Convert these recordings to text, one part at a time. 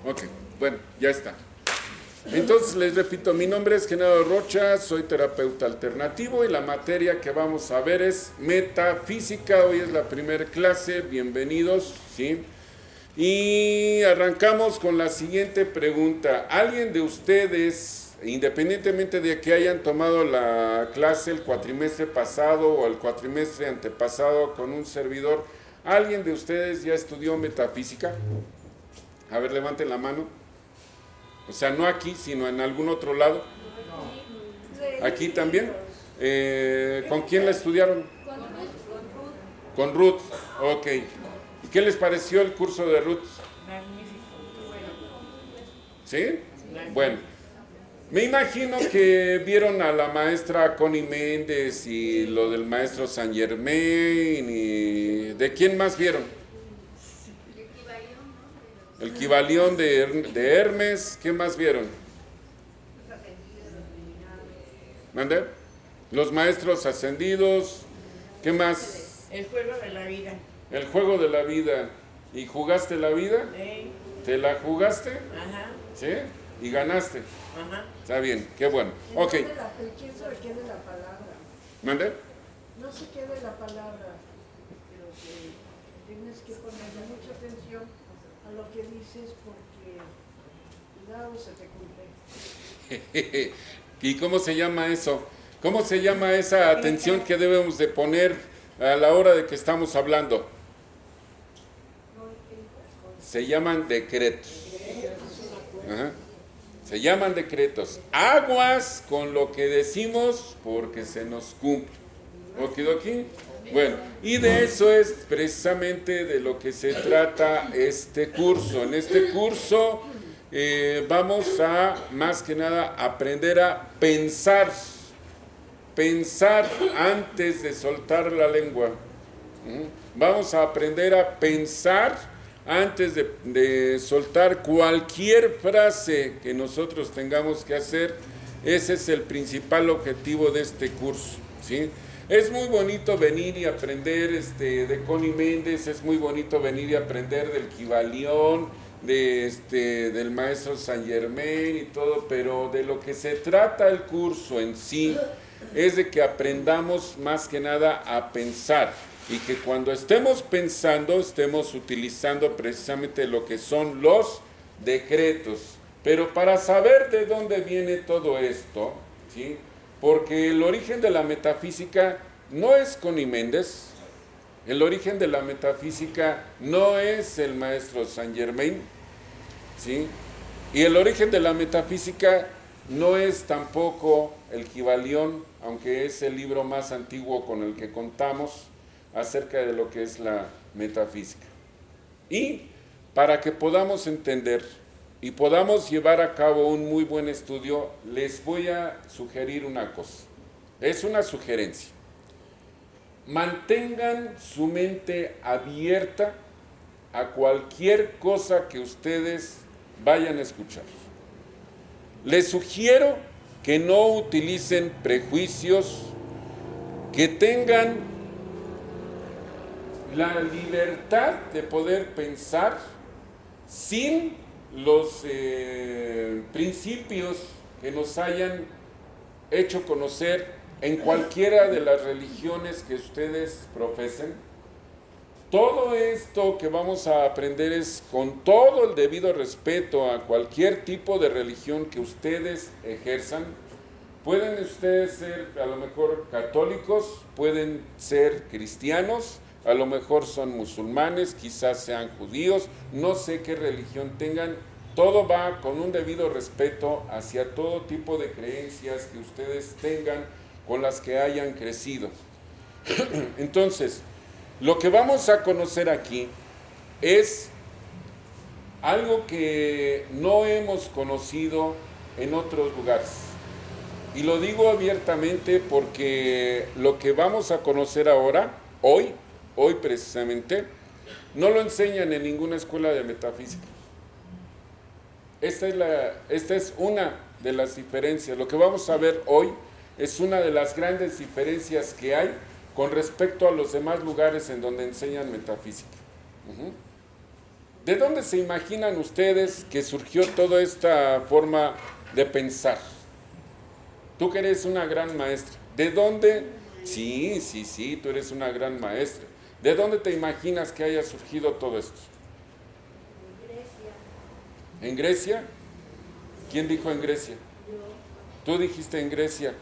Ok, bueno, ya está. Entonces les repito, mi nombre es Genaro Rocha, soy terapeuta alternativo y la materia que vamos a ver es metafísica. Hoy es la primera clase, bienvenidos, ¿sí? Y arrancamos con la siguiente pregunta. ¿Alguien de ustedes, independientemente de que hayan tomado la clase el cuatrimestre pasado o el cuatrimestre antepasado con un servidor, alguien de ustedes ya estudió metafísica? A ver, levanten la mano. O sea, no aquí, sino en algún otro lado. Aquí también. ¿Con quién la estudiaron? Con Ruth. Ok. ¿Y qué les pareció el curso de Ruth? Magnífico. ¿Sí? Bueno. Me imagino que vieron a la maestra Connie Méndez y lo del maestro San Germain y... ¿De quién más vieron? El Kybalión de Hermes. ¿Qué más vieron? ¿Mande? Los maestros ascendidos. ¿Qué más? El juego de la vida. El juego de la vida. ¿Y jugaste la vida? ¿Eh? ¿Te la jugaste? Ajá. ¿Sí? ¿Y ganaste? Ajá. Está bien, qué bueno. Ok. ¿Quién sabe qué de la palabra? ¿Mande? No sé qué de la palabra, pero que tienes que ponerle mucha atención a lo que dices porque cuidado se te cumple. ¿Y cómo se llama eso? ¿Cómo se llama esa atención que debemos de poner a la hora de que estamos hablando? Se llaman decretos. Ajá. Se llaman decretos. Aguas con lo que decimos porque se nos cumple. ¿Okidoki? Bueno, y de eso es precisamente de lo que se trata este curso. En este curso vamos a, más que nada, aprender a pensar. Pensar antes de soltar la lengua. Vamos a aprender a pensar antes de soltar cualquier frase que nosotros tengamos que hacer. Ese es el principal objetivo de este curso, ¿sí? Es muy bonito venir y aprender de Connie Méndez, es muy bonito venir y aprender del Kybalión, del maestro San Germain y todo, pero de lo que se trata el curso en sí es de que aprendamos más que nada a pensar. Y que cuando estemos pensando, estemos utilizando precisamente lo que son los decretos. Pero para saber de dónde viene todo esto, ¿sí? Porque el origen de la metafísica no es Connie Méndez, el origen de la metafísica no es el maestro Saint Germain, ¿sí? Y el origen de la metafísica no es tampoco el Kybalión, aunque es el libro más antiguo con el que contamos acerca de lo que es la metafísica. Y para que podamos entender y podamos llevar a cabo un muy buen estudio, les voy a sugerir una cosa. Es una sugerencia. Mantengan su mente abierta a cualquier cosa que ustedes vayan a escuchar. Les sugiero que no utilicen prejuicios, que tengan la libertad de poder pensar sin los principios que nos hayan hecho conocer en cualquiera de las religiones que ustedes profesen. Todo esto que vamos a aprender es con todo el debido respeto a cualquier tipo de religión que ustedes ejerzan. Pueden ustedes ser a lo mejor católicos, pueden ser cristianos, a lo mejor son musulmanes, quizás sean judíos, no sé qué religión tengan. Todo va con un debido respeto hacia todo tipo de creencias que ustedes tengan, con las que hayan crecido. Entonces, lo que vamos a conocer aquí es algo que no hemos conocido en otros lugares. Y lo digo abiertamente porque lo que vamos a conocer ahora, hoy precisamente, no lo enseñan en ninguna escuela de metafísica. Esta es una de las diferencias. Lo que vamos a ver hoy es una de las grandes diferencias que hay con respecto a los demás lugares en donde enseñan metafísica. ¿De dónde se imaginan ustedes que surgió toda esta forma de pensar? Tú que eres una gran maestra, ¿de dónde? Sí, tú eres una gran maestra. ¿De dónde te imaginas que haya surgido todo esto? ¿En Grecia? ¿Quién dijo en Grecia? Tú dijiste en Grecia.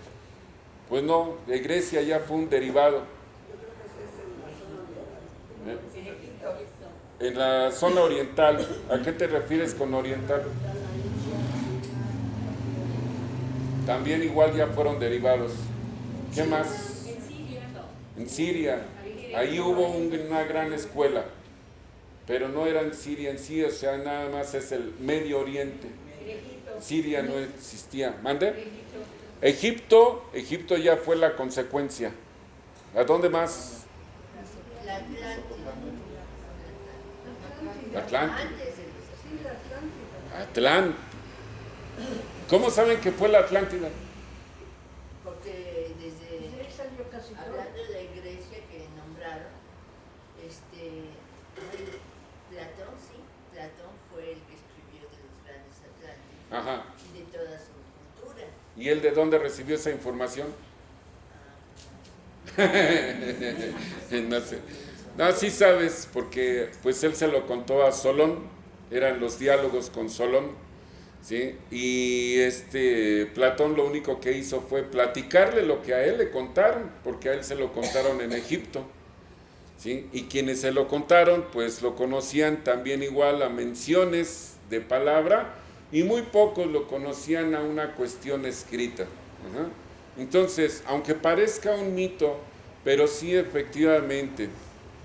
Pues no, de Grecia ya fue un derivado. En la zona oriental. ¿A qué te refieres con oriental? También igual ya fueron derivados. ¿Qué más? En Siria. Ahí hubo una gran escuela. Pero no era en Siria en sí, o sea, nada más es el Medio Oriente. Siria no existía. ¿Mande? Egipto ya fue la consecuencia. ¿A dónde más? La Atlántida. Sí, la Atlántida. Atlán. ¿Cómo saben que fue la Atlántida? Porque Pues de ahí salió casi todo. hablando de Grecia que nombraron, Platón, sí, Platón fue el que escribió de los grandes Atlánticos Ajá. y de toda su cultura. ¿Y él de dónde recibió esa información? No sé. No, sí sabes, porque pues él se lo contó a Solón, eran los diálogos con Solón, ¿sí? Y Platón lo único que hizo fue platicarle lo que a él le contaron, porque a él se lo contaron en Egipto, ¿sí? Y quienes se lo contaron, pues lo conocían también igual a menciones de palabra, y muy pocos lo conocían a una cuestión escrita. Ajá. Entonces, aunque parezca un mito, pero sí efectivamente,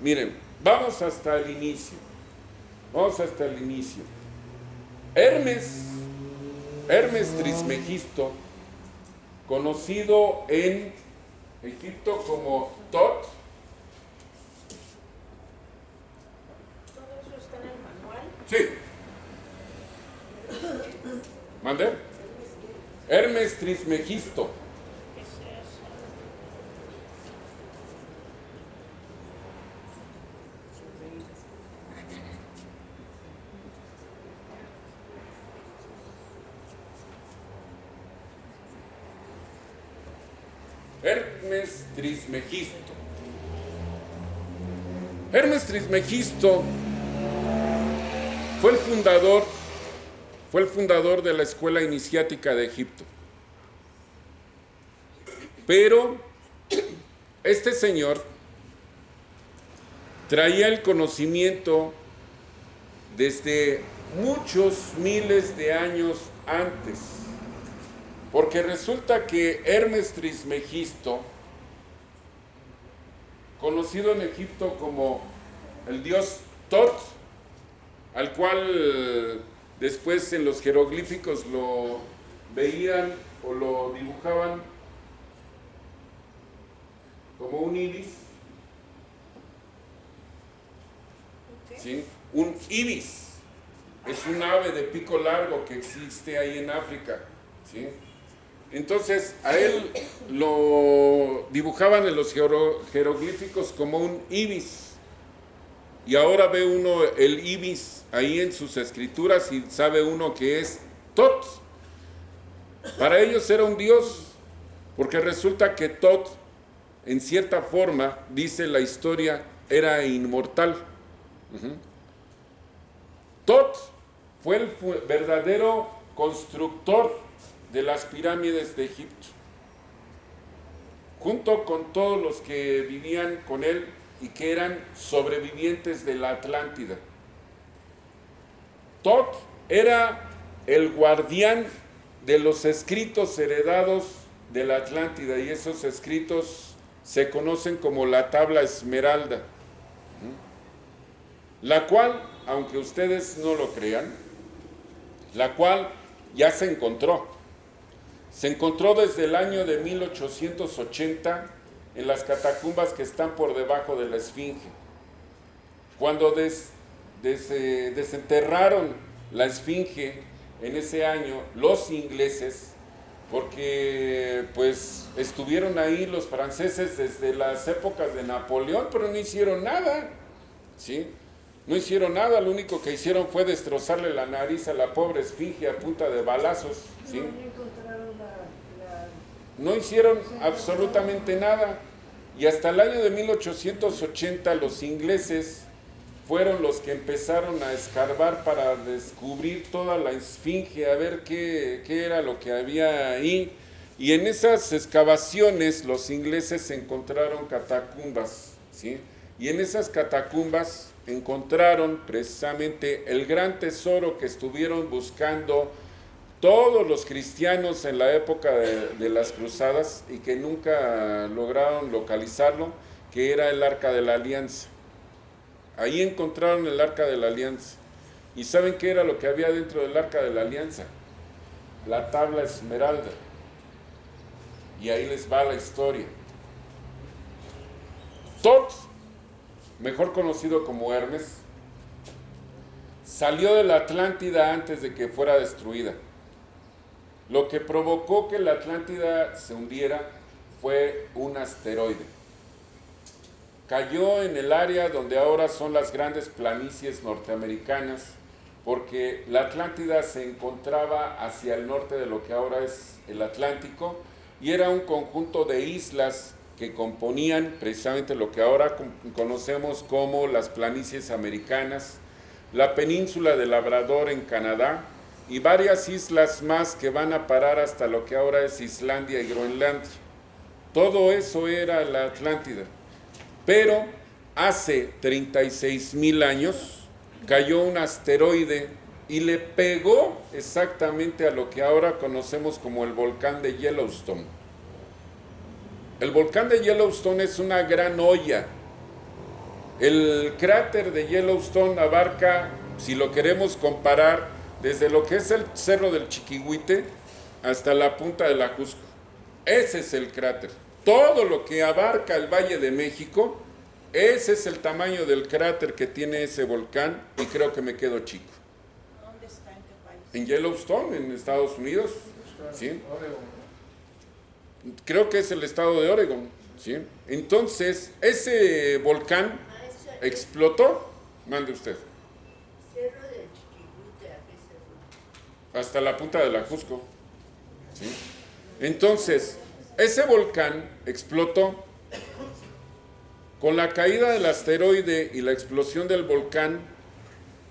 miren, vamos hasta el inicio. Hermes Trismegisto, conocido en Egipto como Tot. Todo eso está en el manual. Sí. ¿Mande? Hermes Trismegisto. ¿Qué es eso? Hermes Trismegisto. Hermes Trismegisto fue el fundador de la escuela iniciática de Egipto. Pero este señor traía el conocimiento desde muchos miles de años antes. Porque resulta que Hermes Trismegisto, conocido en Egipto como el dios Tot, al cual después en los jeroglíficos lo veían o lo dibujaban como un ibis, ¿sí? Un ibis es un ave de pico largo que existe ahí en África, ¿sí? Entonces a él lo dibujaban en los jeroglíficos como un ibis, y ahora ve uno el ibis ahí en sus escrituras y sabe uno que es Tot. Para ellos era un dios, porque resulta que Tot, en cierta forma, dice la historia, era inmortal. Tot fue el verdadero constructor de las pirámides de Egipto, junto con todos los que vivían con él y que eran sobrevivientes de la Atlántida. Tot era el guardián de los escritos heredados de la Atlántida, y esos escritos se conocen como la tabla esmeralda, la cual, aunque ustedes no lo crean, la cual ya se encontró. Se encontró desde el año de 1880 en las catacumbas que están por debajo de la Esfinge. Cuando desenterraron la Esfinge en ese año, los ingleses, porque pues estuvieron ahí los franceses desde las épocas de Napoleón, pero no hicieron nada, ¿sí? No hicieron nada, lo único que hicieron fue destrozarle la nariz a la pobre esfinge a punta de balazos, ¿sí? No encontraron No hicieron absolutamente nada. Y hasta el año de 1880 los ingleses fueron los que empezaron a escarbar para descubrir toda la esfinge, a ver qué era lo que había ahí. Y en esas excavaciones los ingleses encontraron catacumbas, ¿sí? Y en esas catacumbas encontraron precisamente el gran tesoro que estuvieron buscando todos los cristianos en la época de las cruzadas y que nunca lograron localizarlo, que era el Arca de la Alianza. Ahí encontraron el Arca de la Alianza. ¿Y saben qué era lo que había dentro del Arca de la Alianza? La tabla esmeralda. Y ahí les va la historia. Tot, mejor conocido como Hermes, salió de la Atlántida antes de que fuera destruida. Lo que provocó que la Atlántida se hundiera fue un asteroide. Cayó en el área donde ahora son las grandes planicies norteamericanas, porque la Atlántida se encontraba hacia el norte de lo que ahora es el Atlántico, y era un conjunto de islas que componían precisamente lo que ahora conocemos como las planicies americanas, la península de Labrador en Canadá, y varias islas más que van a parar hasta lo que ahora es Islandia y Groenlandia. Todo eso era la Atlántida. Pero hace 36,000 años cayó un asteroide y le pegó exactamente a lo que ahora conocemos como el volcán de Yellowstone. El volcán de Yellowstone es una gran olla. El cráter de Yellowstone abarca, si lo queremos comparar, desde lo que es el Cerro del Chiquihuite hasta la punta de la Jusco. Ese es el cráter. Todo lo que abarca el Valle de México, ese es el tamaño del cráter que tiene ese volcán, y creo que me quedo chico. ¿Dónde está? ¿En qué país? En Yellowstone, en Estados Unidos, ¿sí? Creo que es el estado de Oregon, ¿sí? Entonces, ese volcán explotó, mande usted, Cerro del Chiquihuite, ¿a qué cerro? hasta la punta de la Jusco, ¿sí? Entonces, ese volcán explotó. Con la caída del asteroide y la explosión del volcán,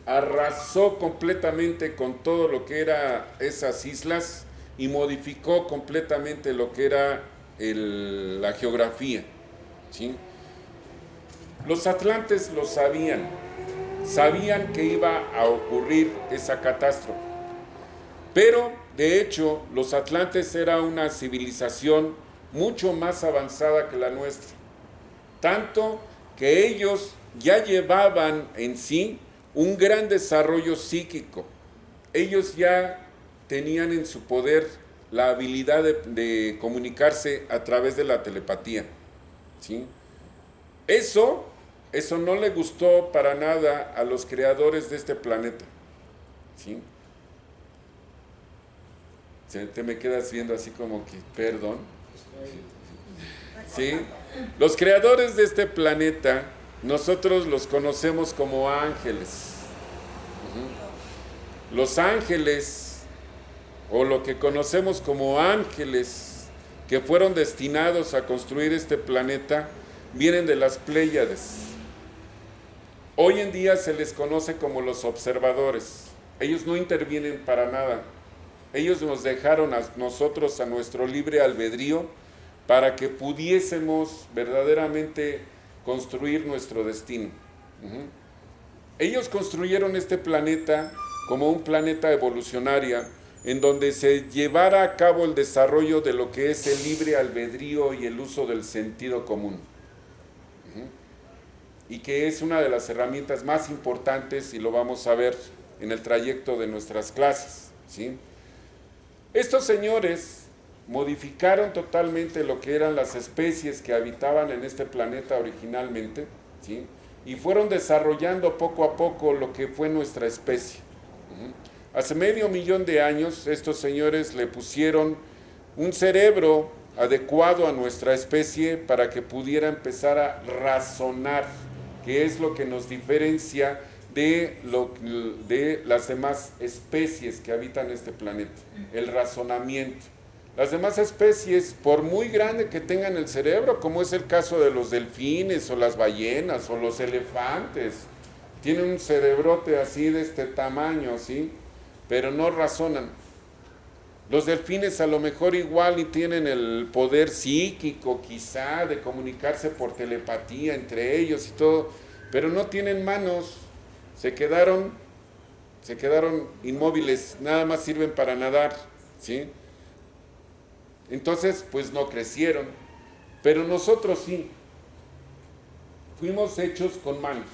arrasó completamente con todo lo que era esas islas y modificó completamente lo que era la geografía, ¿sí? Los atlantes lo sabían que iba a ocurrir esa catástrofe, pero de hecho los atlantes era una civilización mucho más avanzada que la nuestra, tanto que ellos ya llevaban en sí un gran desarrollo psíquico. Ellos ya tenían en su poder la habilidad de comunicarse a través de la telepatía, ¿sí? Eso no le gustó para nada a los creadores de este planeta, ¿sí? Te me quedas viendo así como que, perdón. ¿Sí? Los creadores de este planeta, nosotros los conocemos como ángeles. Los ángeles, o lo que conocemos como ángeles, que fueron destinados a construir este planeta, vienen de las Pléyades. Hoy en día se les conoce como los observadores. Ellos no intervienen para nada. Ellos nos dejaron a nosotros a nuestro libre albedrío para que pudiésemos verdaderamente construir nuestro destino. Ellos construyeron este planeta como un planeta evolucionario, en donde se llevara a cabo el desarrollo de lo que es el libre albedrío y el uso del sentido común. Y que es una de las herramientas más importantes, y lo vamos a ver en el trayecto de nuestras clases, ¿sí? Estos señores modificaron totalmente lo que eran las especies que habitaban en este planeta originalmente, ¿sí? Y fueron desarrollando poco a poco lo que fue nuestra especie. Hace 500,000 de años, estos señores le pusieron un cerebro adecuado a nuestra especie para que pudiera empezar a razonar, que es lo que nos diferencia de las demás especies que habitan este planeta, el razonamiento. Las demás especies, por muy grande que tengan el cerebro, como es el caso de los delfines o las ballenas o los elefantes, tienen un cerebrote así de este tamaño, ¿sí? Pero no razonan. Los delfines a lo mejor igual y tienen el poder psíquico quizá de comunicarse por telepatía entre ellos y todo, pero no tienen manos, se quedaron inmóviles, nada más sirven para nadar, ¿sí? Entonces, pues no crecieron, pero nosotros sí, fuimos hechos con manos.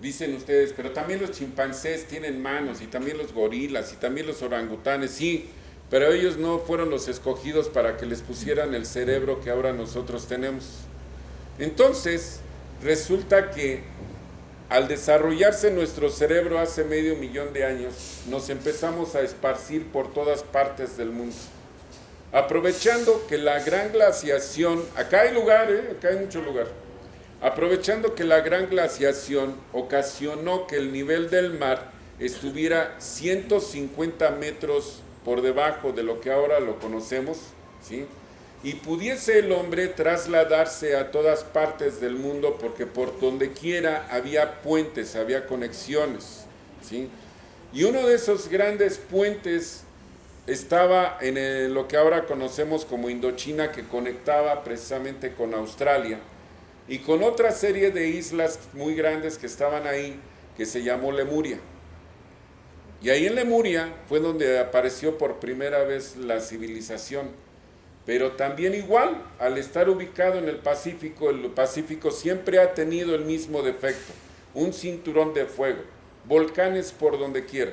Dicen ustedes, pero también los chimpancés tienen manos, y también los gorilas, y también los orangutanes, sí, pero ellos no fueron los escogidos para que les pusieran el cerebro que ahora nosotros tenemos. Entonces, resulta que al desarrollarse nuestro cerebro hace 500,000 de años, nos empezamos a esparcir por todas partes del mundo. Aprovechando que la gran glaciación, acá hay lugar, acá hay mucho lugar, aprovechando que la gran glaciación ocasionó que el nivel del mar estuviera 150 metros por debajo de lo que ahora lo conocemos, ¿sí? Y pudiese el hombre trasladarse a todas partes del mundo, porque por donde quiera había puentes, había conexiones, ¿sí? Y uno de esos grandes puentes estaba en lo que ahora conocemos como Indochina, que conectaba precisamente con Australia y con otra serie de islas muy grandes que estaban ahí, que se llamó Lemuria. Y ahí en Lemuria fue donde apareció por primera vez la civilización. Pero también igual, al estar ubicado en el Pacífico siempre ha tenido el mismo defecto, un cinturón de fuego, volcanes por donde quiera.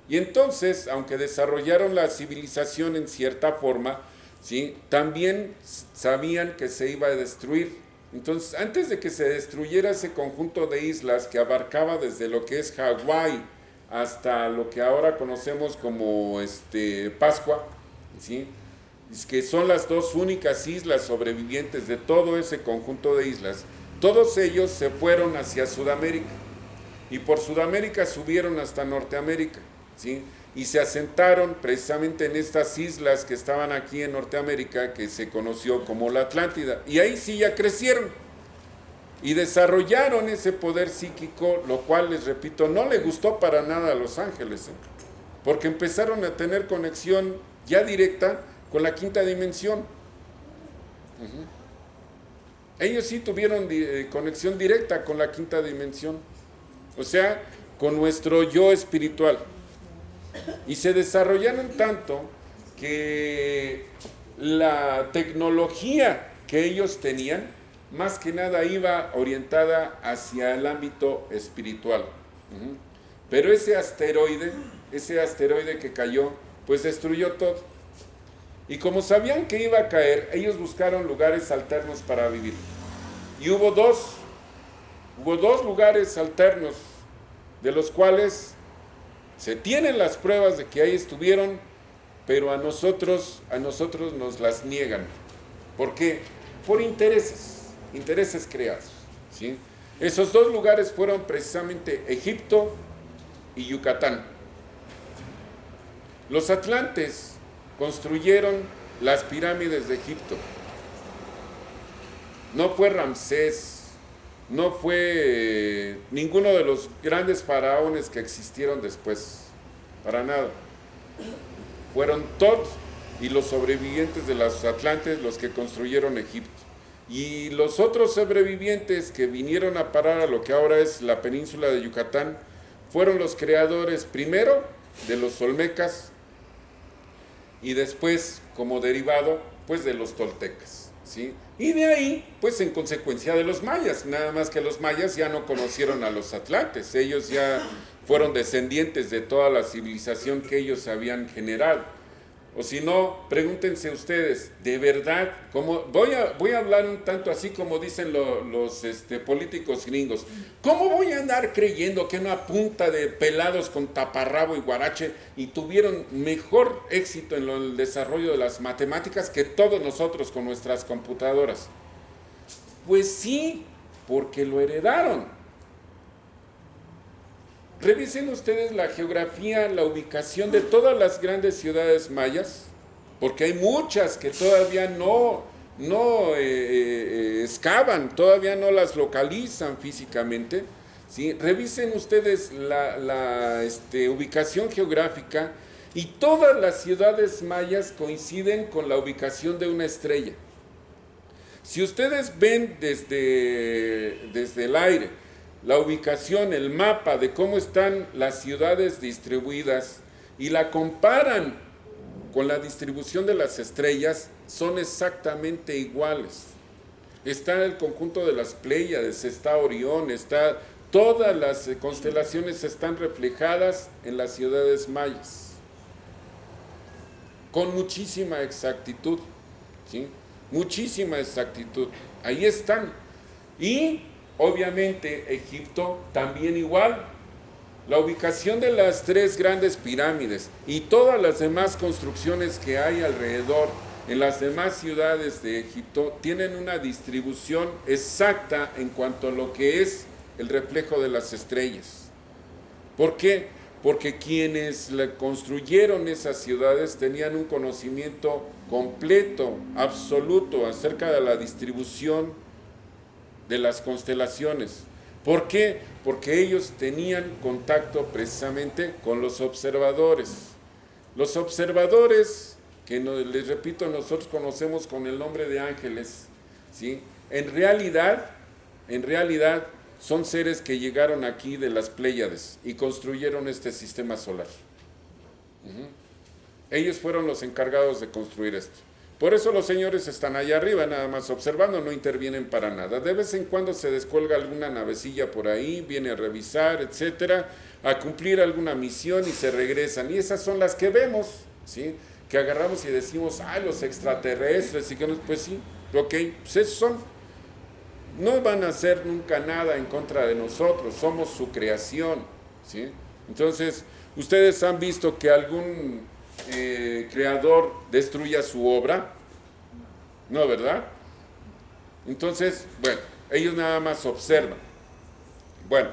Y entonces, aunque desarrollaron la civilización en cierta forma, ¿sí?, también sabían que se iba a destruir. Entonces, antes de que se destruyera ese conjunto de islas que abarcaba desde lo que es Hawái hasta lo que ahora conocemos como Pascua, ¿sí?, que son las dos únicas islas sobrevivientes de todo ese conjunto de islas, todos ellos se fueron hacia Sudamérica y por Sudamérica subieron hasta Norteamérica, ¿sí?, y se asentaron precisamente en estas islas que estaban aquí en Norteamérica, que se conoció como la Atlántida, y ahí sí ya crecieron y desarrollaron ese poder psíquico, lo cual, les repito, no le gustó para nada a los ángeles, porque empezaron a tener conexión ya directa con la quinta dimensión. Ellos sí tuvieron conexión directa con la quinta dimensión, o sea, con nuestro yo espiritual. Y se desarrollaron tanto que la tecnología que ellos tenían, más que nada iba orientada hacia el ámbito espiritual. Pero ese asteroide que cayó, pues destruyó todo. Y como sabían que iba a caer, ellos buscaron lugares alternos para vivir. Y hubo dos lugares alternos, de los cuales se tienen las pruebas de que ahí estuvieron, pero a nosotros nos las niegan. ¿Por qué? Por intereses creados, ¿sí? Esos dos lugares fueron precisamente Egipto y Yucatán. Los atlantes construyeron las pirámides de Egipto. No fue Ramsés, no fue ninguno de los grandes faraones que existieron después, para nada. Fueron Tot y los sobrevivientes de los atlantes los que construyeron Egipto. Y los otros sobrevivientes que vinieron a parar a lo que ahora es la península de Yucatán fueron los creadores primero de los olmecas y después, como derivado, pues de los toltecas, ¿sí? Y de ahí, pues en consecuencia de los mayas, nada más que los mayas ya no conocieron a los atlantes, ellos ya fueron descendientes de toda la civilización que ellos habían generado. O si no, pregúntense ustedes, de verdad, voy a hablar un tanto así como dicen los políticos gringos, ¿cómo voy a andar creyendo que una punta de pelados con taparrabo y guarache y tuvieron mejor éxito en el desarrollo de las matemáticas que todos nosotros con nuestras computadoras? Pues sí, porque lo heredaron. Revisen ustedes la geografía, la ubicación de todas las grandes ciudades mayas, porque hay muchas que todavía no excavan, todavía no las localizan físicamente, ¿sí? Revisen ustedes la ubicación geográfica y todas las ciudades mayas coinciden con la ubicación de una estrella. Si ustedes ven desde el aire la ubicación, el mapa de cómo están las ciudades distribuidas y la comparan con la distribución de las estrellas, son exactamente iguales. Está el conjunto de las Pléyades, está Orión, todas las constelaciones están reflejadas en las ciudades mayas, con muchísima exactitud, ¿sí? Muchísima exactitud. Ahí están. Y obviamente Egipto también igual. La ubicación de las 3 grandes pirámides y todas las demás construcciones que hay alrededor en las demás ciudades de Egipto tienen una distribución exacta en cuanto a lo que es el reflejo de las estrellas. ¿Por qué? Porque quienes construyeron esas ciudades tenían un conocimiento completo, absoluto, acerca de la distribución de las constelaciones. ¿Por qué? Porque ellos tenían contacto precisamente con los observadores. Los observadores, que les repito, nosotros conocemos con el nombre de ángeles, ¿sí? En realidad, son seres que llegaron aquí de las Pléyades y construyeron este sistema solar. Ellos fueron los encargados de construir esto. Por eso los señores están allá arriba, nada más observando, no intervienen para nada. De vez en cuando se descuelga alguna navecilla por ahí, viene a revisar, etcétera, a cumplir alguna misión y se regresan. Y esas son las que vemos, ¿sí? Que agarramos y decimos, los extraterrestres, y que pues sí, ok, pues esos son. No van a hacer nunca nada en contra de nosotros, somos su creación, ¿sí? Entonces, ustedes han visto que algún creador destruya su obra, ¿no, verdad? Entonces, bueno, ellos nada más observan. Bueno,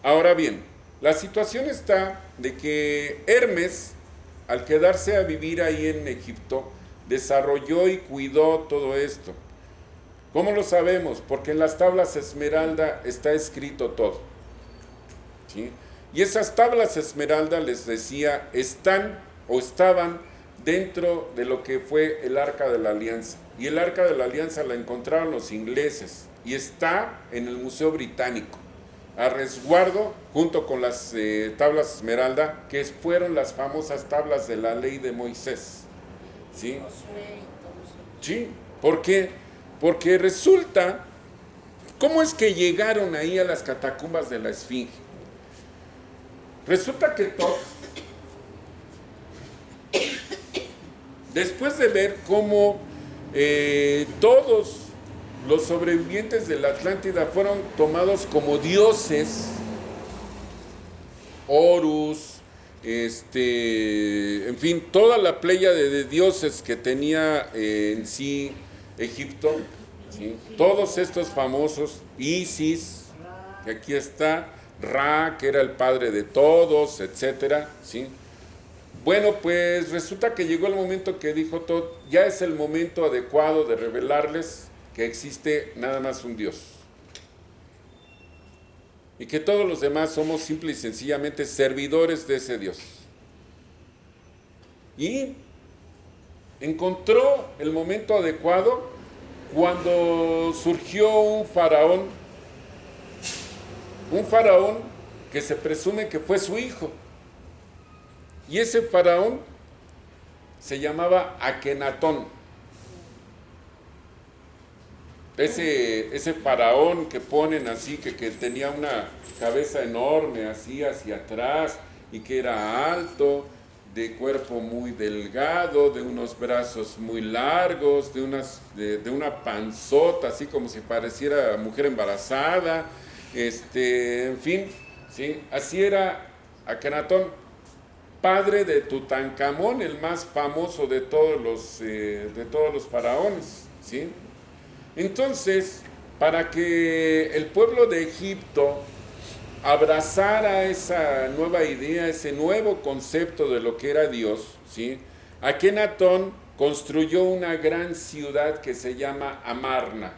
ahora bien, la situación está de que Hermes, al quedarse a vivir ahí en Egipto, desarrolló y cuidó todo esto. ¿Cómo lo sabemos? Porque en las tablas esmeralda está escrito todo, ¿sí? Y esas tablas esmeralda, les decía, estaban dentro de lo que fue el Arca de la Alianza. Y el Arca de la Alianza la encontraron los ingleses y está en el Museo Británico, a resguardo junto con las tablas esmeralda, que fueron las famosas tablas de la ley de Moisés, ¿sí? Sí, ¿por qué? Porque resulta, ¿cómo es que llegaron ahí a las catacumbas de la Esfinge? Resulta que después de ver cómo todos los sobrevivientes de la Atlántida fueron tomados como dioses, Horus, en fin, toda la pléyade de dioses que tenía en sí Egipto, ¿sí? Todos estos famosos, Isis, que aquí está, Ra, que era el padre de todos, etcétera, ¿sí? Bueno, pues resulta que llegó el momento que dijo Tot, ya es el momento adecuado de revelarles que existe nada más un Dios. Y que todos los demás somos simple y sencillamente servidores de ese Dios. Y encontró el momento adecuado cuando surgió un faraón que se presume que fue su hijo. Y ese faraón se llamaba Akenatón. Ese faraón que ponen así, que tenía una cabeza enorme así hacia atrás y que era alto, de cuerpo muy delgado, de unos brazos muy largos, de una panzota así como si pareciera mujer embarazada, en fin, ¿sí? Así era Akenatón, padre de Tutankamón, el más famoso de todos los faraones, ¿sí? Entonces, para que el pueblo de Egipto abrazara esa nueva idea, ese nuevo concepto de lo que era Dios, ¿sí? Akenatón construyó una gran ciudad que se llama Amarna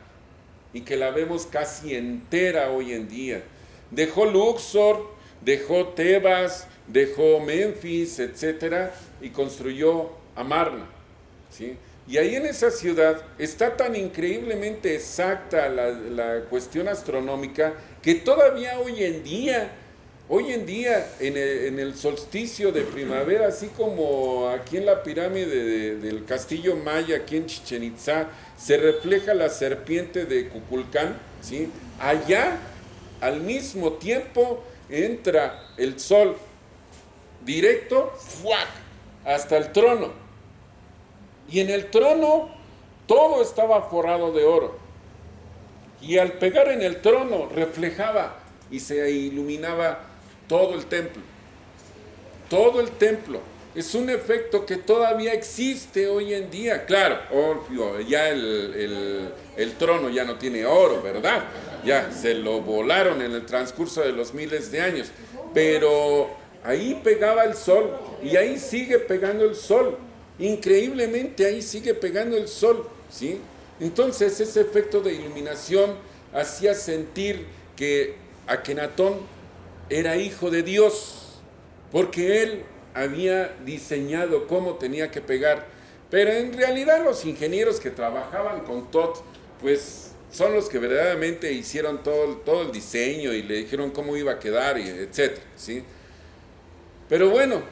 y que la vemos casi entera hoy en día. Dejó Luxor, dejó Tebas, dejó Memphis, etcétera, y construyó Amarna, ¿sí? Y ahí en esa ciudad está tan increíblemente exacta la cuestión astronómica que todavía hoy en día en el solsticio de primavera, así como aquí en la pirámide del castillo Maya, aquí en Chichén Itzá, se refleja la serpiente de Kukulcán, ¿sí? Allá al mismo tiempo entra el sol directo, ¡fuac!, hasta el trono. Y en el trono todo estaba forrado de oro. Y al pegar en el trono reflejaba y se iluminaba todo el templo. Todo el templo. Es un efecto que todavía existe hoy en día. Claro, obvio, ya el trono ya no tiene oro, ¿verdad? Ya se lo volaron en el transcurso de los miles de años. Pero ahí pegaba el sol y ahí sigue pegando el sol. Increíblemente ahí sigue pegando el sol, ¿sí? Entonces ese efecto de iluminación hacía sentir que Akenatón era hijo de Dios, porque él había diseñado cómo tenía que pegar. Pero en realidad los ingenieros que trabajaban con Tot, pues son los que verdaderamente hicieron todo el diseño y le dijeron cómo iba a quedar, y etcétera, ¿sí? Pero bueno,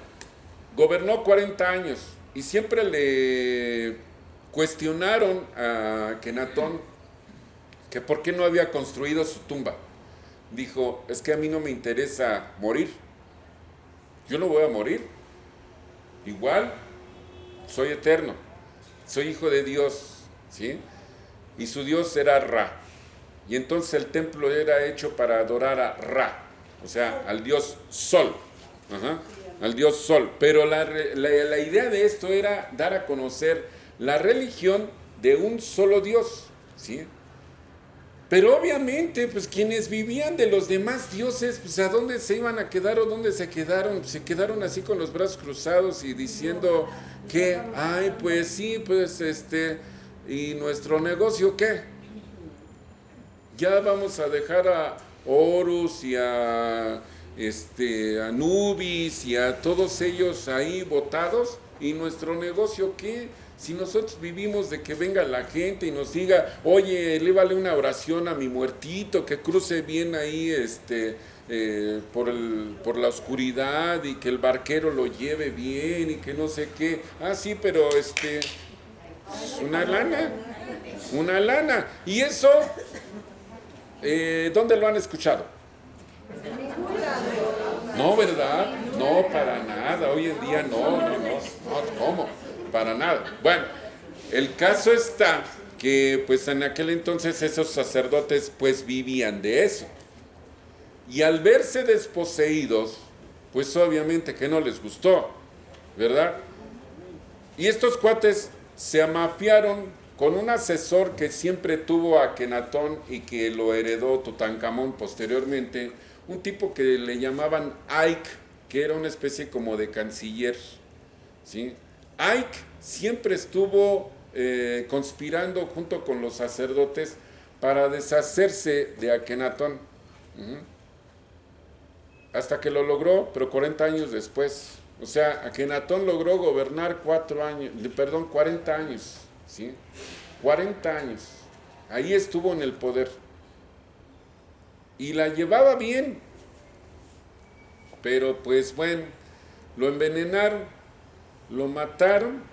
gobernó 40 años. Y siempre le cuestionaron a Akenatón que por qué no había construido su tumba. Dijo, es que a mí no me interesa morir. Yo no voy a morir. Igual, soy eterno. Soy hijo de Dios, ¿sí? Y su Dios era Ra. Y entonces el templo era hecho para adorar a Ra, o sea, al Dios Sol. Ajá. Al Dios Sol, pero la idea de esto era dar a conocer la religión de un solo Dios, ¿sí? Pero obviamente, pues quienes vivían de los demás dioses, pues ¿a dónde se iban a quedar o dónde se quedaron? Pues, se quedaron así con los brazos cruzados y diciendo que, ay, pues sí, pues ¿y nuestro negocio qué? Ya vamos a dejar a Horus y a Anubis y a todos ellos ahí botados, y nuestro negocio qué, si nosotros vivimos de que venga la gente y nos diga, oye, lévale una oración a mi muertito, que cruce bien ahí por la oscuridad y que el barquero lo lleve bien y que no sé qué, sí, pero una lana, y eso, ¿dónde lo han escuchado? No, ¿verdad? No, para nada. Hoy en día no, ¿cómo? Para nada. Bueno, el caso está que pues en aquel entonces esos sacerdotes pues vivían de eso. Y al verse desposeídos, pues obviamente que no les gustó, ¿verdad? Y estos cuates se amafiaron con un asesor que siempre tuvo a Akenatón y que lo heredó Tutankamón posteriormente, un tipo que le llamaban Ike, que era una especie como de canciller, ¿sí? Ike siempre estuvo conspirando junto con los sacerdotes para deshacerse de Akenatón, hasta que lo logró, pero 40 años después. O sea, Akenatón logró gobernar 40 años, ¿sí? 40 años. Ahí estuvo en el poder. Y la llevaba bien, pero pues bueno, lo envenenaron, lo mataron,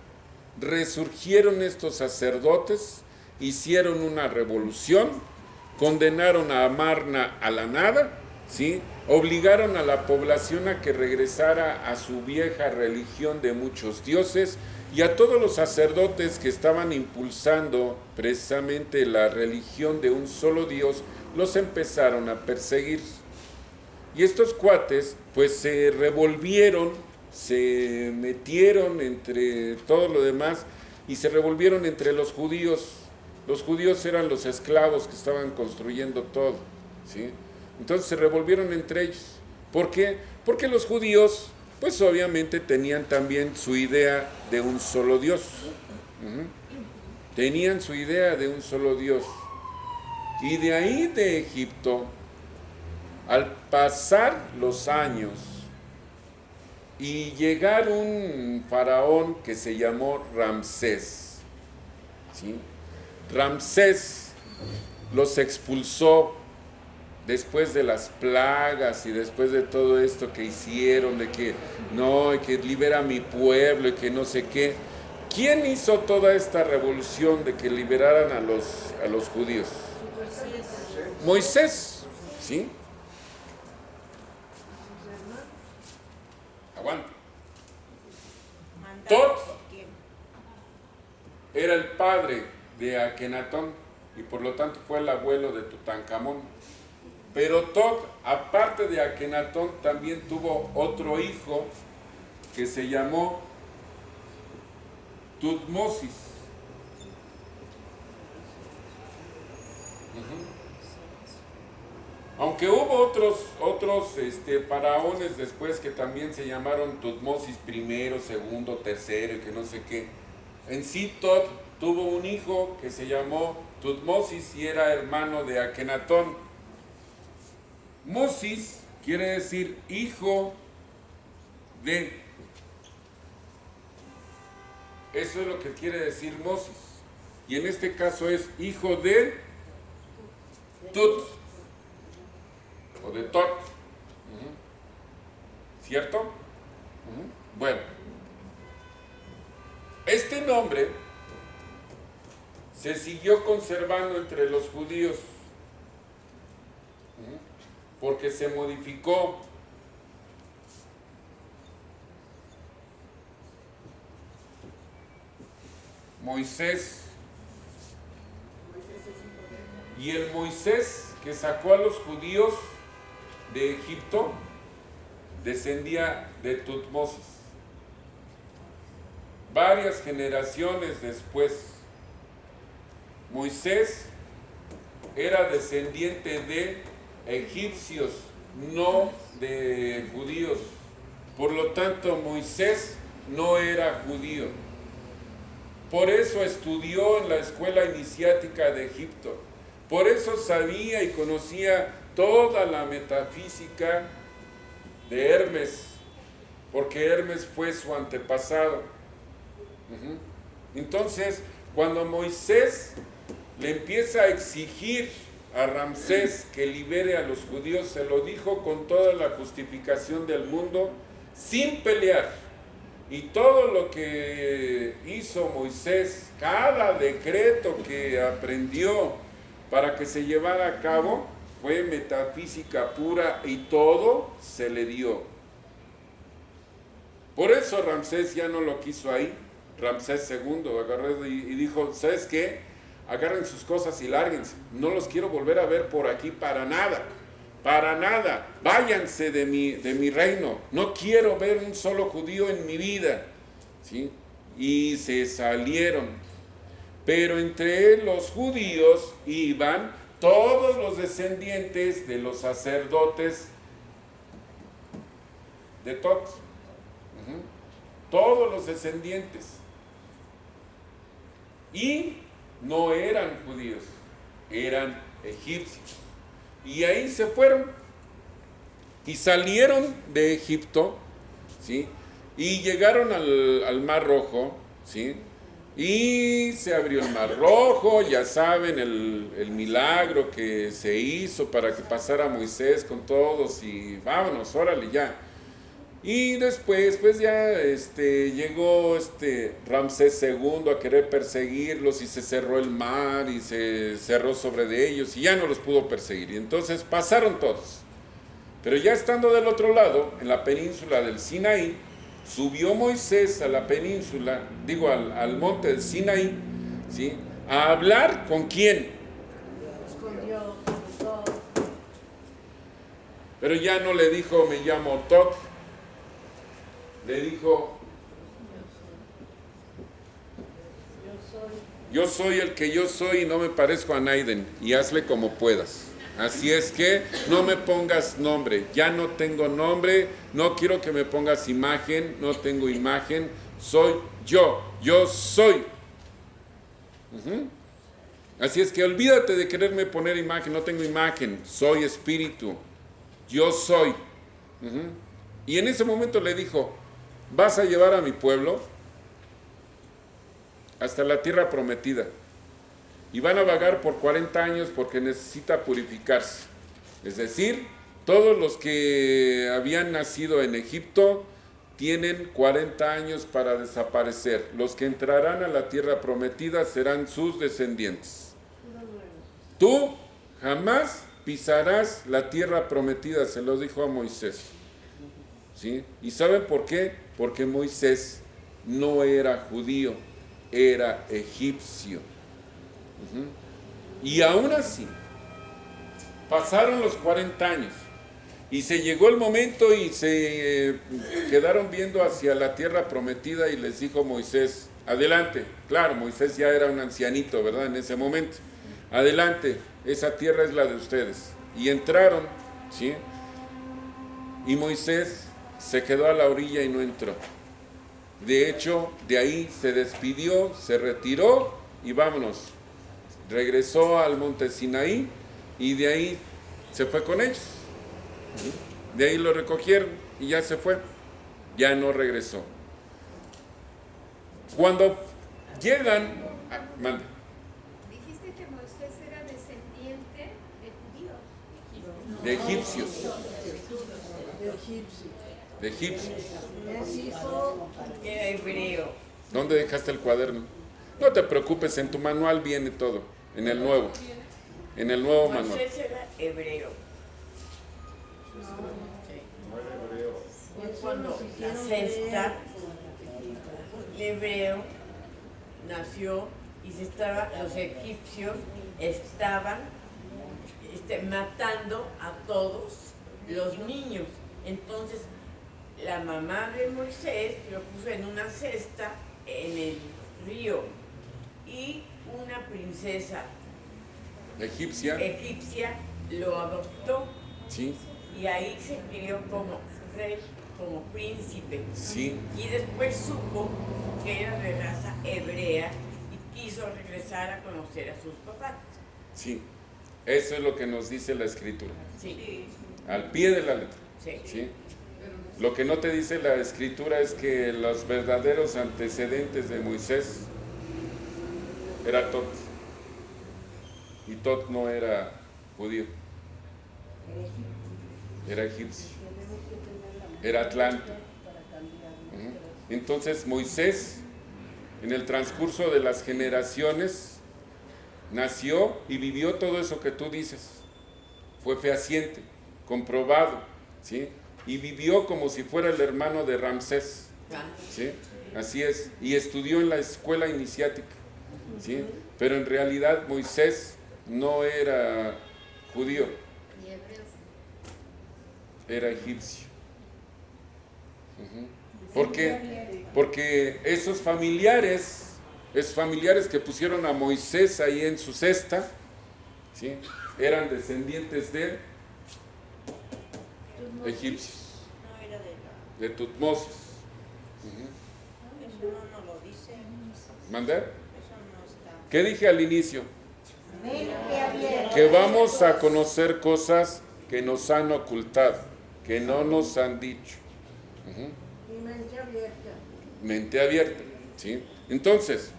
resurgieron estos sacerdotes, hicieron una revolución, condenaron a Amarna a la nada, ¿sí? Obligaron a la población a que regresara a su vieja religión de muchos dioses, y a todos los sacerdotes que estaban impulsando precisamente la religión de un solo Dios, los empezaron a perseguir. Y estos cuates pues se revolvieron, se metieron entre todo lo demás y se revolvieron entre los judíos. Los judíos eran los esclavos que estaban construyendo todo, ¿sí? Entonces se revolvieron entre ellos. ¿Por qué? Porque los judíos, pues obviamente tenían también su idea de un solo Dios. Tenían su idea de un solo Dios. Y de ahí de Egipto, al pasar los años y llegar un faraón que se llamó Ramsés, ¿sí? Ramsés los expulsó después de las plagas y después de todo esto que hicieron, de que no, que libera a mi pueblo y que no sé qué. ¿Quién hizo toda esta revolución de que liberaran a los judíos? Moisés, ¿sí? Aguante. Tot era el padre de Akenatón y por lo tanto fue el abuelo de Tutankamón. Pero Tot, aparte de Akenatón, también tuvo otro hijo que se llamó Tutmosis. Aunque hubo otros faraones después que también se llamaron Tutmosis I, segundo, tercero y que no sé qué. En sí Tot tuvo un hijo que se llamó Tutmosis y era hermano de Akenatón. Mosis quiere decir hijo de. Eso es lo que quiere decir Mosis. Y en este caso es hijo de Tut o de Tot. ¿Cierto? Bueno, este nombre se siguió conservando entre los judíos porque se modificó. Moisés. Y el Moisés que sacó a los judíos de Egipto descendía de Tutmosis. Varias generaciones después, Moisés era descendiente de egipcios, no de judíos. Por lo tanto, Moisés no era judío. Por eso estudió en la escuela iniciática de Egipto. Por eso sabía y conocía toda la metafísica de Hermes, porque Hermes fue su antepasado. Entonces, cuando Moisés le empieza a exigir a Ramsés que libere a los judíos, se lo dijo con toda la justificación del mundo, sin pelear. Y todo lo que hizo Moisés, cada decreto que aprendió para que se llevara a cabo, fue metafísica pura y todo se le dio. Por eso Ramsés ya no lo quiso ahí. Ramsés II agarró y dijo, ¿sabes qué? Agarren sus cosas y lárguense. No los quiero volver a ver por aquí para nada. Para nada. Váyanse de mi reino. No quiero ver un solo judío en mi vida. ¿Sí? Y se salieron. Pero entre los judíos iban todos los descendientes de los sacerdotes de Tot. Todos los descendientes. Y no eran judíos, eran egipcios. Y ahí se fueron. Y salieron de Egipto, ¿sí? Y llegaron al Mar Rojo, ¿sí? Y se abrió el Mar Rojo, ya saben, el milagro que se hizo para que pasara Moisés con todos y vámonos, órale ya. Y después, pues ya llegó Ramsés II a querer perseguirlos y se cerró el mar y se cerró sobre de ellos y ya no los pudo perseguir. Y entonces pasaron todos. Pero ya estando del otro lado, en la península del Sinaí, subió Moisés a la península, al monte del Sinaí, ¿sí? A hablar ¿con quién? Con Dios, con todo. Pero ya no le dijo, me llamo Tot. Le dijo, yo soy el que yo soy y no me parezco a Naiden, y hazle como puedas. Así es que no me pongas nombre, ya no tengo nombre, no quiero que me pongas imagen, no tengo imagen, soy yo soy. Así es que olvídate de quererme poner imagen, no tengo imagen, soy espíritu, yo soy. Y en ese momento le dijo, vas a llevar a mi pueblo hasta la tierra prometida. Y van a vagar por 40 años porque necesita purificarse. Es decir, todos los que habían nacido en Egipto tienen 40 años para desaparecer. Los que entrarán a la tierra prometida serán sus descendientes. Tú jamás pisarás la tierra prometida, se lo dijo a Moisés. ¿Sí? ¿Y saben por qué? Porque Moisés no era judío, era egipcio. Y aún así, pasaron los 40 años y se llegó el momento y se quedaron viendo hacia la tierra prometida y les dijo Moisés, adelante. Claro, Moisés ya era un ancianito, ¿verdad? En ese momento. Adelante, esa tierra es la de ustedes. Y entraron, ¿sí? Y Moisés se quedó a la orilla y no entró. De hecho, de ahí se despidió, se retiró y vámonos. Regresó al monte Sinaí y de ahí se fue con ellos. De ahí lo recogieron y ya se fue. Ya no regresó. Cuando llegan... mande. Dijiste que Moisés era descendiente de judíos. De egipcios. De egipcio. De egipcios. Es hijo Era hebreo. ¿Dónde dejaste el cuaderno? No te preocupes, en tu manual viene todo. En el nuevo. En el nuevo manual. Moisés era hebreo. Fue cuando la cesta, el hebreo nació y los egipcios estaban matando a todos los niños. Entonces la mamá de Moisés lo puso en una cesta en el río y una princesa Egipcia. egipcia lo adoptó Sí, y ahí se crió como rey, como príncipe. sí. Y después supo que era de raza hebrea y quiso regresar a conocer a sus papás. Sí. Eso es lo que nos dice la escritura. Sí, Al pie de la letra. sí. ¿Sí? Lo que no te dice la escritura es que los verdaderos antecedentes de Moisés era Tot. Y Tot no era judío. Era egipcio. Era atlante. Entonces Moisés, en el transcurso de las generaciones, nació y vivió todo eso que tú dices. Fue fehaciente, comprobado, ¿sí? Y vivió como si fuera el hermano de Ramsés, ¿sí? Así es, y estudió en la escuela iniciática, ¿sí? Pero en realidad Moisés no era judío, era egipcio. ¿Por qué? Porque esos familiares que pusieron a Moisés ahí en su cesta, ¿sí? Eran descendientes de egipcios, No era de Tutmosis. Eso no lo dice. ¿Mandé? Eso no está. ¿Qué dije al inicio? Que vamos a conocer cosas que nos han ocultado, que no nos han dicho. y mente abierta. Mente abierta, ¿sí? Entonces,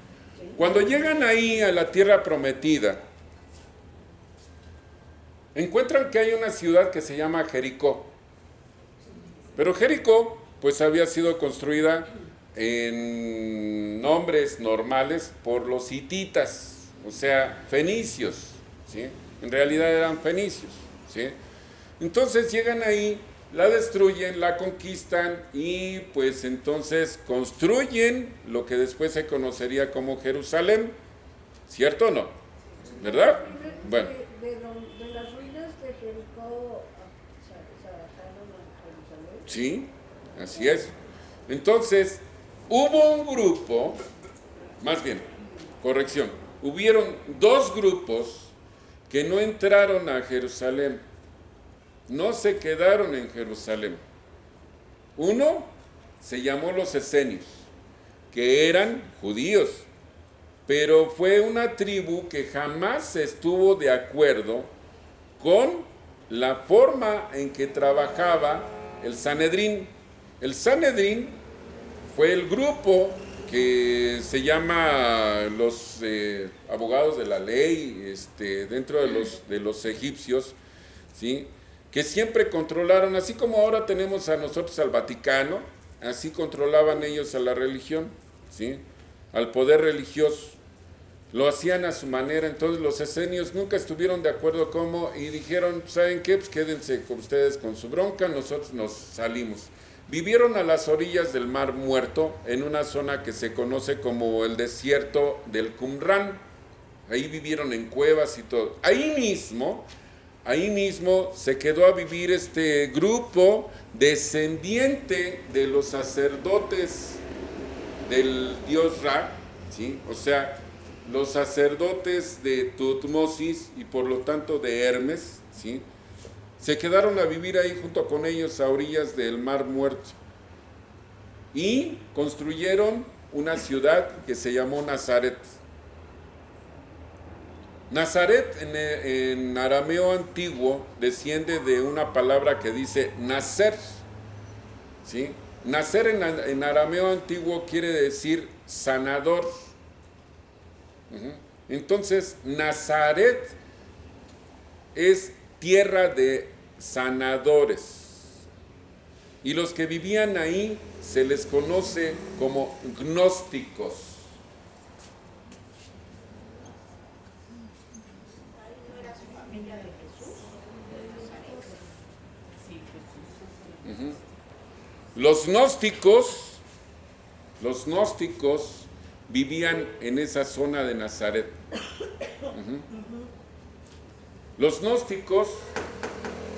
cuando llegan ahí a la tierra prometida, encuentran que hay una ciudad que se llama Jericó. Pero Jericó, pues había sido construida en nombres normales por los hititas, o sea, fenicios, ¿sí? En realidad eran fenicios, ¿sí? Entonces llegan ahí, la destruyen, la conquistan y pues entonces construyen lo que después se conocería como Jerusalén, ¿cierto o no? ¿Verdad? Bueno. De las ruinas de Jericó sacaron a Jerusalén. Sí, así es. Entonces, hubo un grupo, más bien, corrección, hubieron dos grupos que no entraron a Jerusalén, no se quedaron en Jerusalén. Uno se llamó los esenios, que eran judíos, pero fue una tribu que jamás estuvo de acuerdo con la forma en que trabajaba el Sanedrín. El Sanedrín fue el grupo que se llama los abogados de la ley, dentro de los egipcios, ¿sí? Que siempre controlaron, así como ahora tenemos a nosotros al Vaticano, así controlaban ellos a la religión, ¿sí? Al poder religioso. Lo hacían a su manera. Entonces los esenios nunca estuvieron de acuerdo cómo, y dijeron, ¿saben qué? Pues quédense con ustedes con su bronca, nosotros nos salimos. Vivieron a las orillas del Mar Muerto, en una zona que se conoce como el desierto del Qumran. Ahí vivieron en cuevas y todo. Ahí mismo se quedó a vivir este grupo descendiente de los sacerdotes del dios Ra, ¿sí? O sea, los sacerdotes de Tutmosis y por lo tanto de Hermes, ¿sí? Se quedaron a vivir ahí junto con ellos a orillas del Mar Muerto y construyeron una ciudad que se llamó Nazaret. Nazaret en arameo antiguo desciende de una palabra que dice nacer, ¿sí? Nacer en arameo antiguo quiere decir sanador. Entonces, Nazaret es tierra de sanadores. Y los que vivían ahí se les conoce como gnósticos. Ahí no era su familia de Jesús, de Nazaret. Sí, Jesús. Los gnósticos vivían en esa zona de Nazaret. Los gnósticos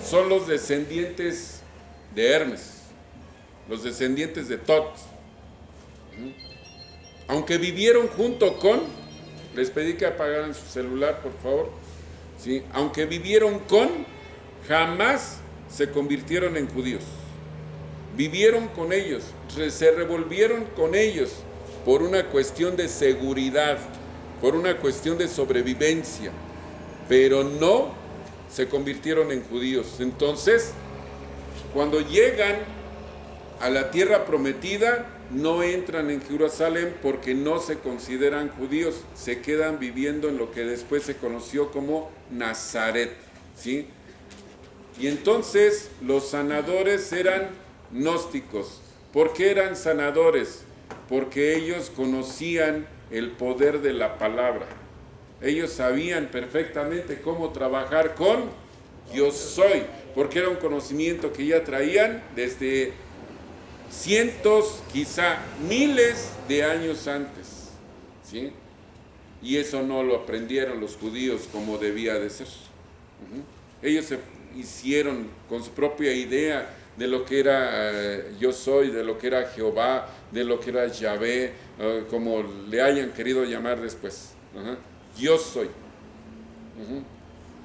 son los descendientes de Hermes, los descendientes de Tot. Aunque vivieron junto con, les pedí que apagaran su celular, por favor, ¿sí? Aunque vivieron con, jamás se convirtieron en judíos. Vivieron con ellos, se revolvieron con ellos por una cuestión de seguridad, por una cuestión de sobrevivencia, pero no se convirtieron en judíos. Entonces, cuando llegan a la tierra prometida, no entran en Jerusalén porque no se consideran judíos, se quedan viviendo en lo que después se conoció como Nazaret, ¿sí? Y entonces los sanadores eran gnósticos. ¿Por qué eran sanadores? Porque ellos conocían el poder de la palabra. Ellos sabían perfectamente cómo trabajar con yo soy, porque era un conocimiento que ya traían desde cientos, quizá miles de años antes, ¿sí? Y eso no lo aprendieron los judíos como debía de ser. Ellos se hicieron con su propia idea de lo que era yo soy, de lo que era Jehová, de lo que era Yahvé, como le hayan querido llamar después. Yo soy.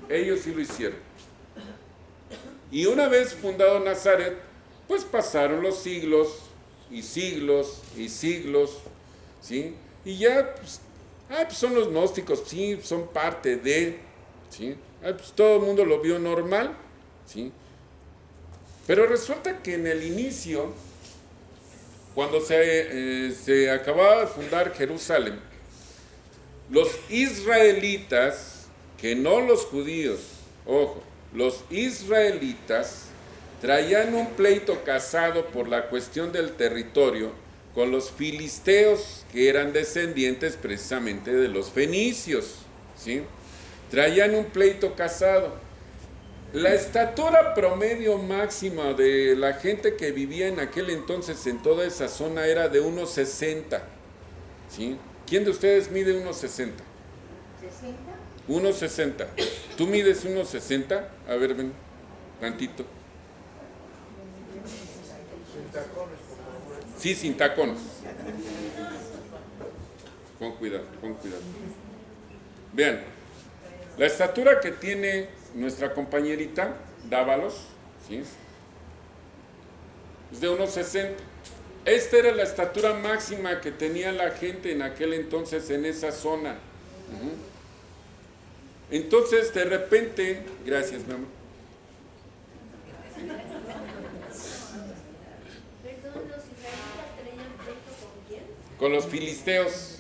Ellos sí lo hicieron. Y una vez fundado Nazaret, pues pasaron los siglos y siglos y siglos, ¿sí? Y ya, pues son los gnósticos, sí, son parte de, ¿sí? Pues todo el mundo lo vio normal, ¿sí? Pero resulta que en el inicio, cuando se acababa de fundar Jerusalén, los israelitas, que no los judíos, ojo, los israelitas traían un pleito casado por la cuestión del territorio con los filisteos, que eran descendientes precisamente de los fenicios, ¿sí? Traían un pleito casado. La estatura promedio máxima de la gente que vivía en aquel entonces en toda esa zona era de 1.60, ¿sí? ¿Quién de ustedes mide 1.60? ¿60? 1.60. ¿Tú mides 1.60? A ver, ven, tantito. Sí, sin tacones. Con cuidado, con cuidado. Vean, La estatura que tiene nuestra compañerita Dávalos, ¿sí?, es de 1,60. Esta era la estatura máxima que tenía la gente en aquel entonces en esa zona. Entonces, de repente, gracias, mi amor. Perdón, ¿los israelitas traían pleito con quién? Con los filisteos.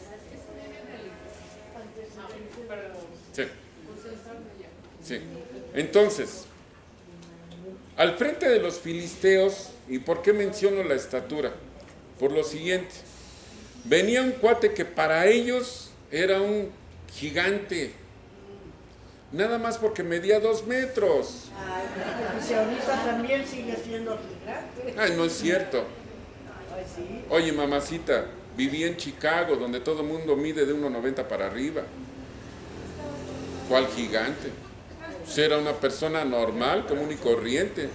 Sí. Sí. Entonces, al frente de los filisteos, ¿y por qué menciono la estatura? Por lo siguiente, venía un cuate que para ellos era un gigante, nada más porque medía 2 metros. Ay, porque si ahorita también sigue siendo gigante. Ay, no es cierto. Ay, sí. Oye, mamacita, viví en Chicago, donde todo el mundo mide de 1,90 para arriba. ¿Cuál gigante? Pues era una persona normal, común y corriente.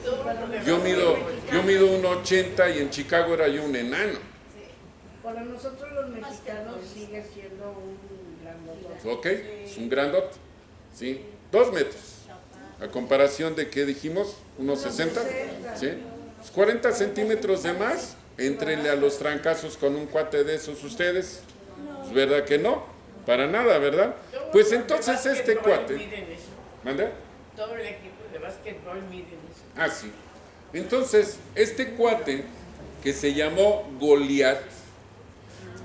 Yo mido 1,80 y en Chicago era yo un enano. Para nosotros los mexicanos sigue siendo un grandote. ¿Ok? Es un grandote. ¿Sí? 2 metros. A comparación de, ¿qué dijimos? ¿1,60? ¿Sí? 40 centímetros de más. Éntrenle a los trancazos con un cuate de esos ustedes. Pues, ¿verdad que no? Para nada, ¿verdad? Pues entonces este cuate... ¿Manda? Todo el equipo de básquetbol mide eso. Ah, sí. Entonces, este cuate, que se llamó Goliat,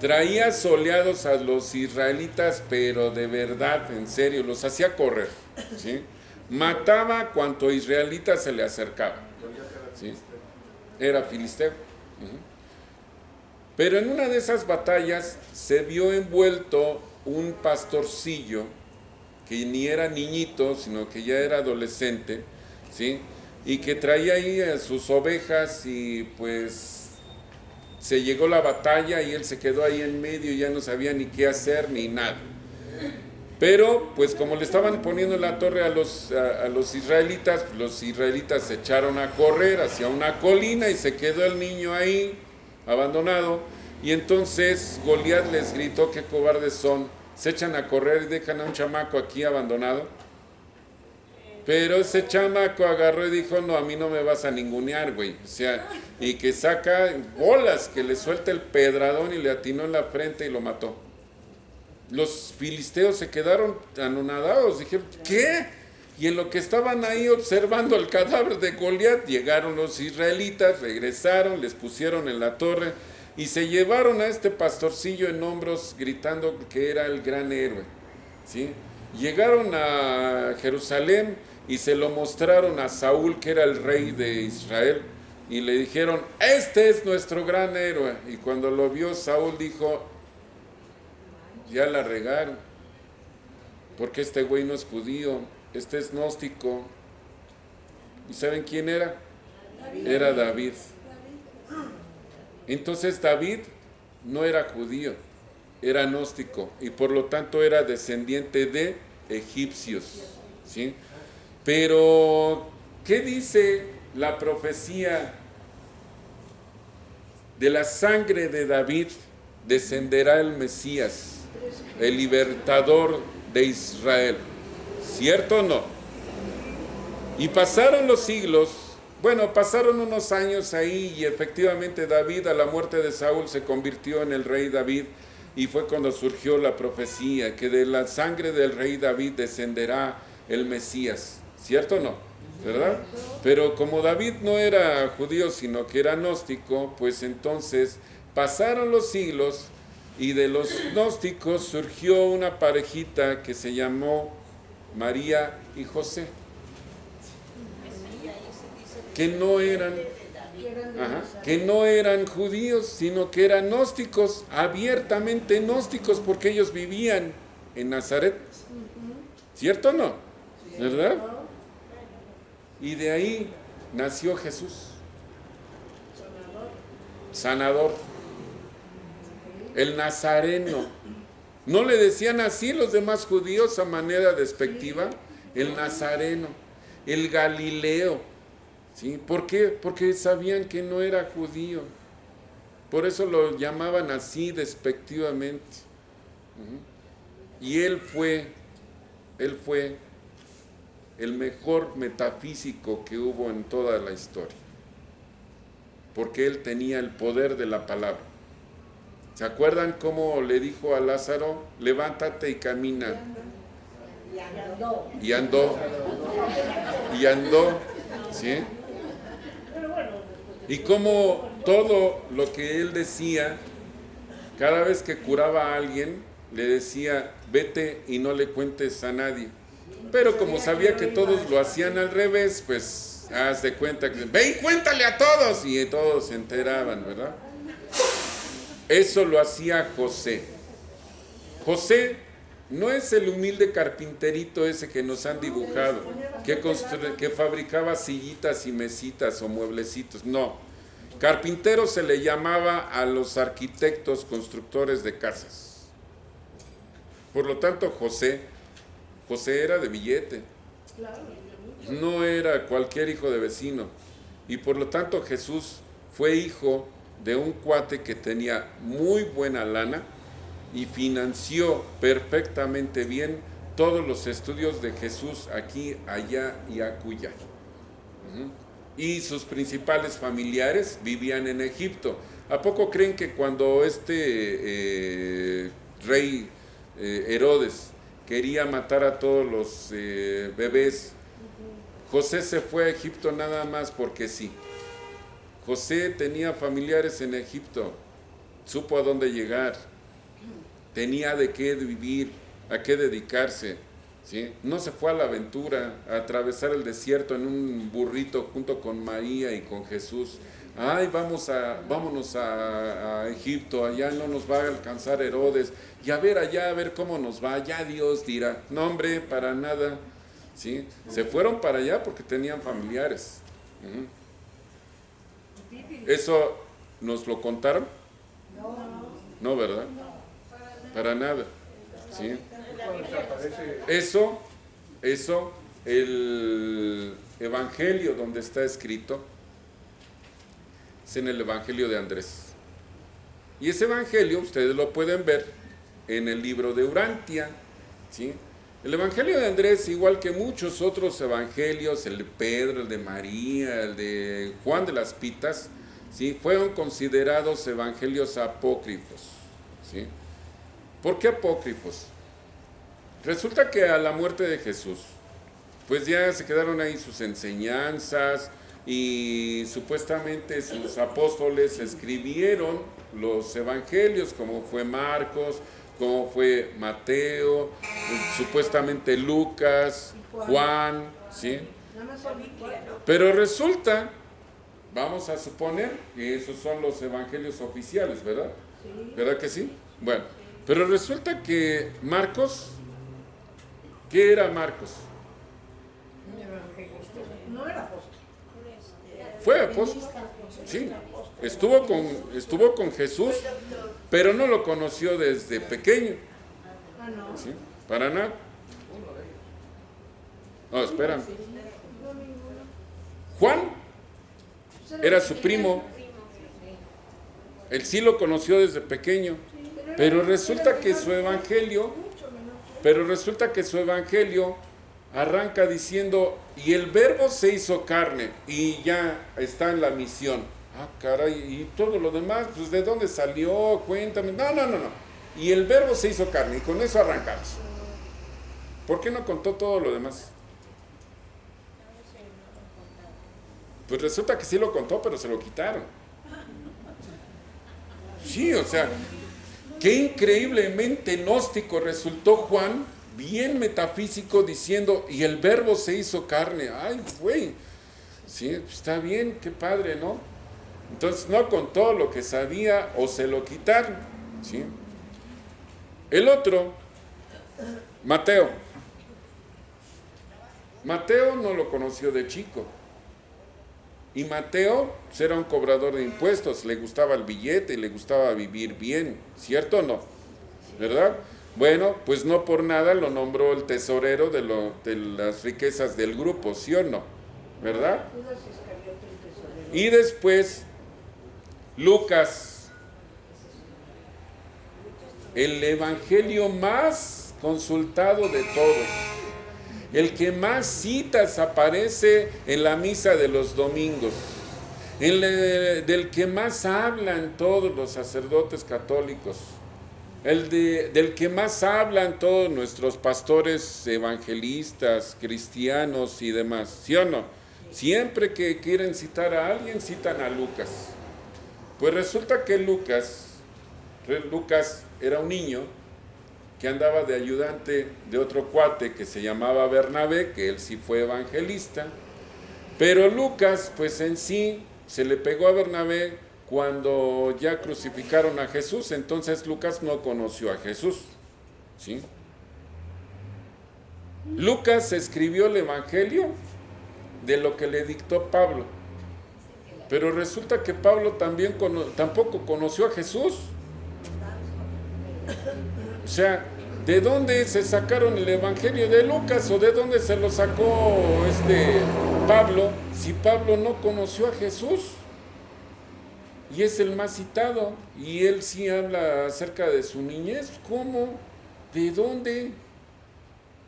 traía soleados a los israelitas, pero de verdad, en serio, los hacía correr, ¿sí? Mataba cuanto israelita se le acercaba, ¿sí? Era filisteo. Pero en una de esas batallas se vio envuelto un pastorcillo que ni era niñito, sino que ya era adolescente, ¿sí? Y que traía ahí a sus ovejas y pues se llegó la batalla y él se quedó ahí en medio y ya no sabía ni qué hacer ni nada. Pero pues como le estaban poniendo en la torre a los israelitas, los israelitas se echaron a correr hacia una colina y se quedó el niño ahí abandonado. Y entonces Goliat les gritó: qué cobardes son, se echan a correr y dejan a un chamaco aquí abandonado. Pero ese chamaco agarró y dijo: no, a mí no me vas a ningunear, güey. O sea, y que saca bolas, que le suelta el pedradón y le atinó en la frente y lo mató. Los filisteos se quedaron anonadados, dijeron: ¿qué? Y en lo que estaban ahí observando el cadáver de Goliat, llegaron los israelitas, regresaron, les pusieron en la torre y se llevaron a este pastorcillo en hombros gritando que era el gran héroe, ¿sí? Llegaron a Jerusalén y se lo mostraron a Saúl, que era el rey de Israel, y le dijeron: este es nuestro gran héroe. Y cuando lo vio Saúl dijo: ya la regaron, porque este güey no es judío, este es gnóstico. ¿Y saben quién era? Era David. Entonces David no era judío, era gnóstico y por lo tanto era descendiente de egipcios, ¿sí? Pero, ¿qué dice la profecía? De la sangre de David descenderá el Mesías, el libertador de Israel. ¿Cierto o no? Y pasaron los siglos, bueno, pasaron unos años ahí y efectivamente David, a la muerte de Saúl, se convirtió en el rey David y fue cuando surgió la profecía que de la sangre del rey David descenderá el Mesías. ¿Cierto o no? ¿Verdad? Pero como David no era judío, sino que era gnóstico, pues entonces pasaron los siglos y de los gnósticos surgió una parejita que se llamó María y José, que no eran judíos, sino que eran gnósticos, abiertamente gnósticos, porque ellos vivían en Nazaret. ¿Cierto o no? ¿Verdad? Y de ahí nació Jesús, sanador, el nazareno. ¿No le decían así los demás judíos a manera despectiva? El nazareno, el galileo, ¿sí? ¿Por qué? Porque sabían que no era judío. Por eso lo llamaban así despectivamente. Y él fue el mejor metafísico que hubo en toda la historia, porque él tenía el poder de la palabra. ¿Se acuerdan cómo le dijo a Lázaro, levántate y camina? Y andó, ¿sí? Y como todo lo que él decía, cada vez que curaba a alguien, le decía, vete y no le cuentes a nadie. Pero como sabía que todos lo hacían al revés, pues haz de cuenta que, ve y cuéntale a todos, y todos se enteraban, ¿verdad? Eso lo hacía José. José no es el humilde carpinterito ese que nos han dibujado, que fabricaba sillitas y mesitas o mueblecitos, no. Carpintero se le llamaba a los arquitectos constructores de casas. Por lo tanto, José era de billete, no era cualquier hijo de vecino. Y por lo tanto Jesús fue hijo de un cuate que tenía muy buena lana y financió perfectamente bien todos los estudios de Jesús aquí, allá y acullá. Y sus principales familiares vivían en Egipto. ¿A poco creen que cuando rey Herodes quería matar a todos los bebés, José se fue a Egipto nada más porque sí? José tenía familiares en Egipto, supo a dónde llegar, tenía de qué vivir, a qué dedicarse, ¿sí? No se fue a la aventura, a atravesar el desierto en un burrito junto con María y con Jesús. Ay, vámonos a Egipto, allá no nos va a alcanzar Herodes, y allá a ver cómo nos va, ya Dios dirá. No, hombre, para nada, ¿sí? Se fueron para allá porque tenían familiares. ¿Eso nos lo contaron? No, ¿verdad? Para nada, ¿sí? Eso, el Evangelio donde está escrito, es en el Evangelio de Andrés. Y ese Evangelio ustedes lo pueden ver en el libro de Urantia, ¿sí? El Evangelio de Andrés, igual que muchos otros evangelios, el de Pedro, el de María, el de Juan de las Pitas, ¿sí?, fueron considerados evangelios apócrifos, ¿sí? ¿Por qué apócrifos? Resulta que a la muerte de Jesús, pues ya se quedaron ahí sus enseñanzas y supuestamente sus apóstoles escribieron los evangelios, como fue Marcos, como fue Mateo, supuestamente Lucas, Juan, ¿sí? Pero resulta, vamos a suponer que esos son los evangelios oficiales, ¿verdad? ¿Verdad que sí? Bueno, pero resulta que Marcos, ¿qué era Marcos? No era apóstol. Fue apóstol, sí. Estuvo con Jesús, pero no lo conoció desde pequeño. ¿Sí? Para nada. No, espérame. Juan era su primo. Él sí lo conoció desde pequeño. Pero resulta que su evangelio arranca diciendo, y el verbo se hizo carne, y ya está en la misión. Ah, caray, y todo lo demás, pues ¿de dónde salió? Cuéntame. No. Y el verbo se hizo carne, y con eso arrancamos. ¿Por qué no contó todo lo demás? Pues resulta que sí lo contó, pero se lo quitaron. Sí, o sea, qué increíblemente gnóstico resultó Juan, bien metafísico, diciendo, y el verbo se hizo carne. Ay, güey, sí, está bien, qué padre, ¿no? Entonces no contó lo que sabía o se lo quitaron, ¿sí? El otro, Mateo. Mateo no lo conoció de chico. Y Mateo pues, era un cobrador de impuestos, le gustaba el billete y le gustaba vivir bien, ¿cierto o no? ¿Verdad? Bueno, pues no por nada lo nombró el tesorero de las riquezas del grupo, ¿sí o no? ¿Verdad? Y después, Lucas, el evangelio más consultado de todos. el que más citas aparece en la misa de los domingos, del que más hablan todos los sacerdotes católicos, del que más hablan todos nuestros pastores evangelistas, cristianos y demás, ¿sí o no? Siempre que quieren citar a alguien, citan a Lucas. Pues resulta que Lucas era un niño que andaba de ayudante de otro cuate que se llamaba Bernabé, que él sí fue evangelista, pero Lucas, pues en sí, se le pegó a Bernabé cuando ya crucificaron a Jesús, entonces Lucas no conoció a Jesús, ¿sí? Lucas escribió el Evangelio de lo que le dictó Pablo, pero resulta que Pablo tampoco conoció a Jesús. O sea, ¿de dónde se sacaron el Evangelio de Lucas o de dónde se lo sacó Pablo si Pablo no conoció a Jesús? Y es el más citado, y él sí habla acerca de su niñez. ¿Cómo? ¿De dónde?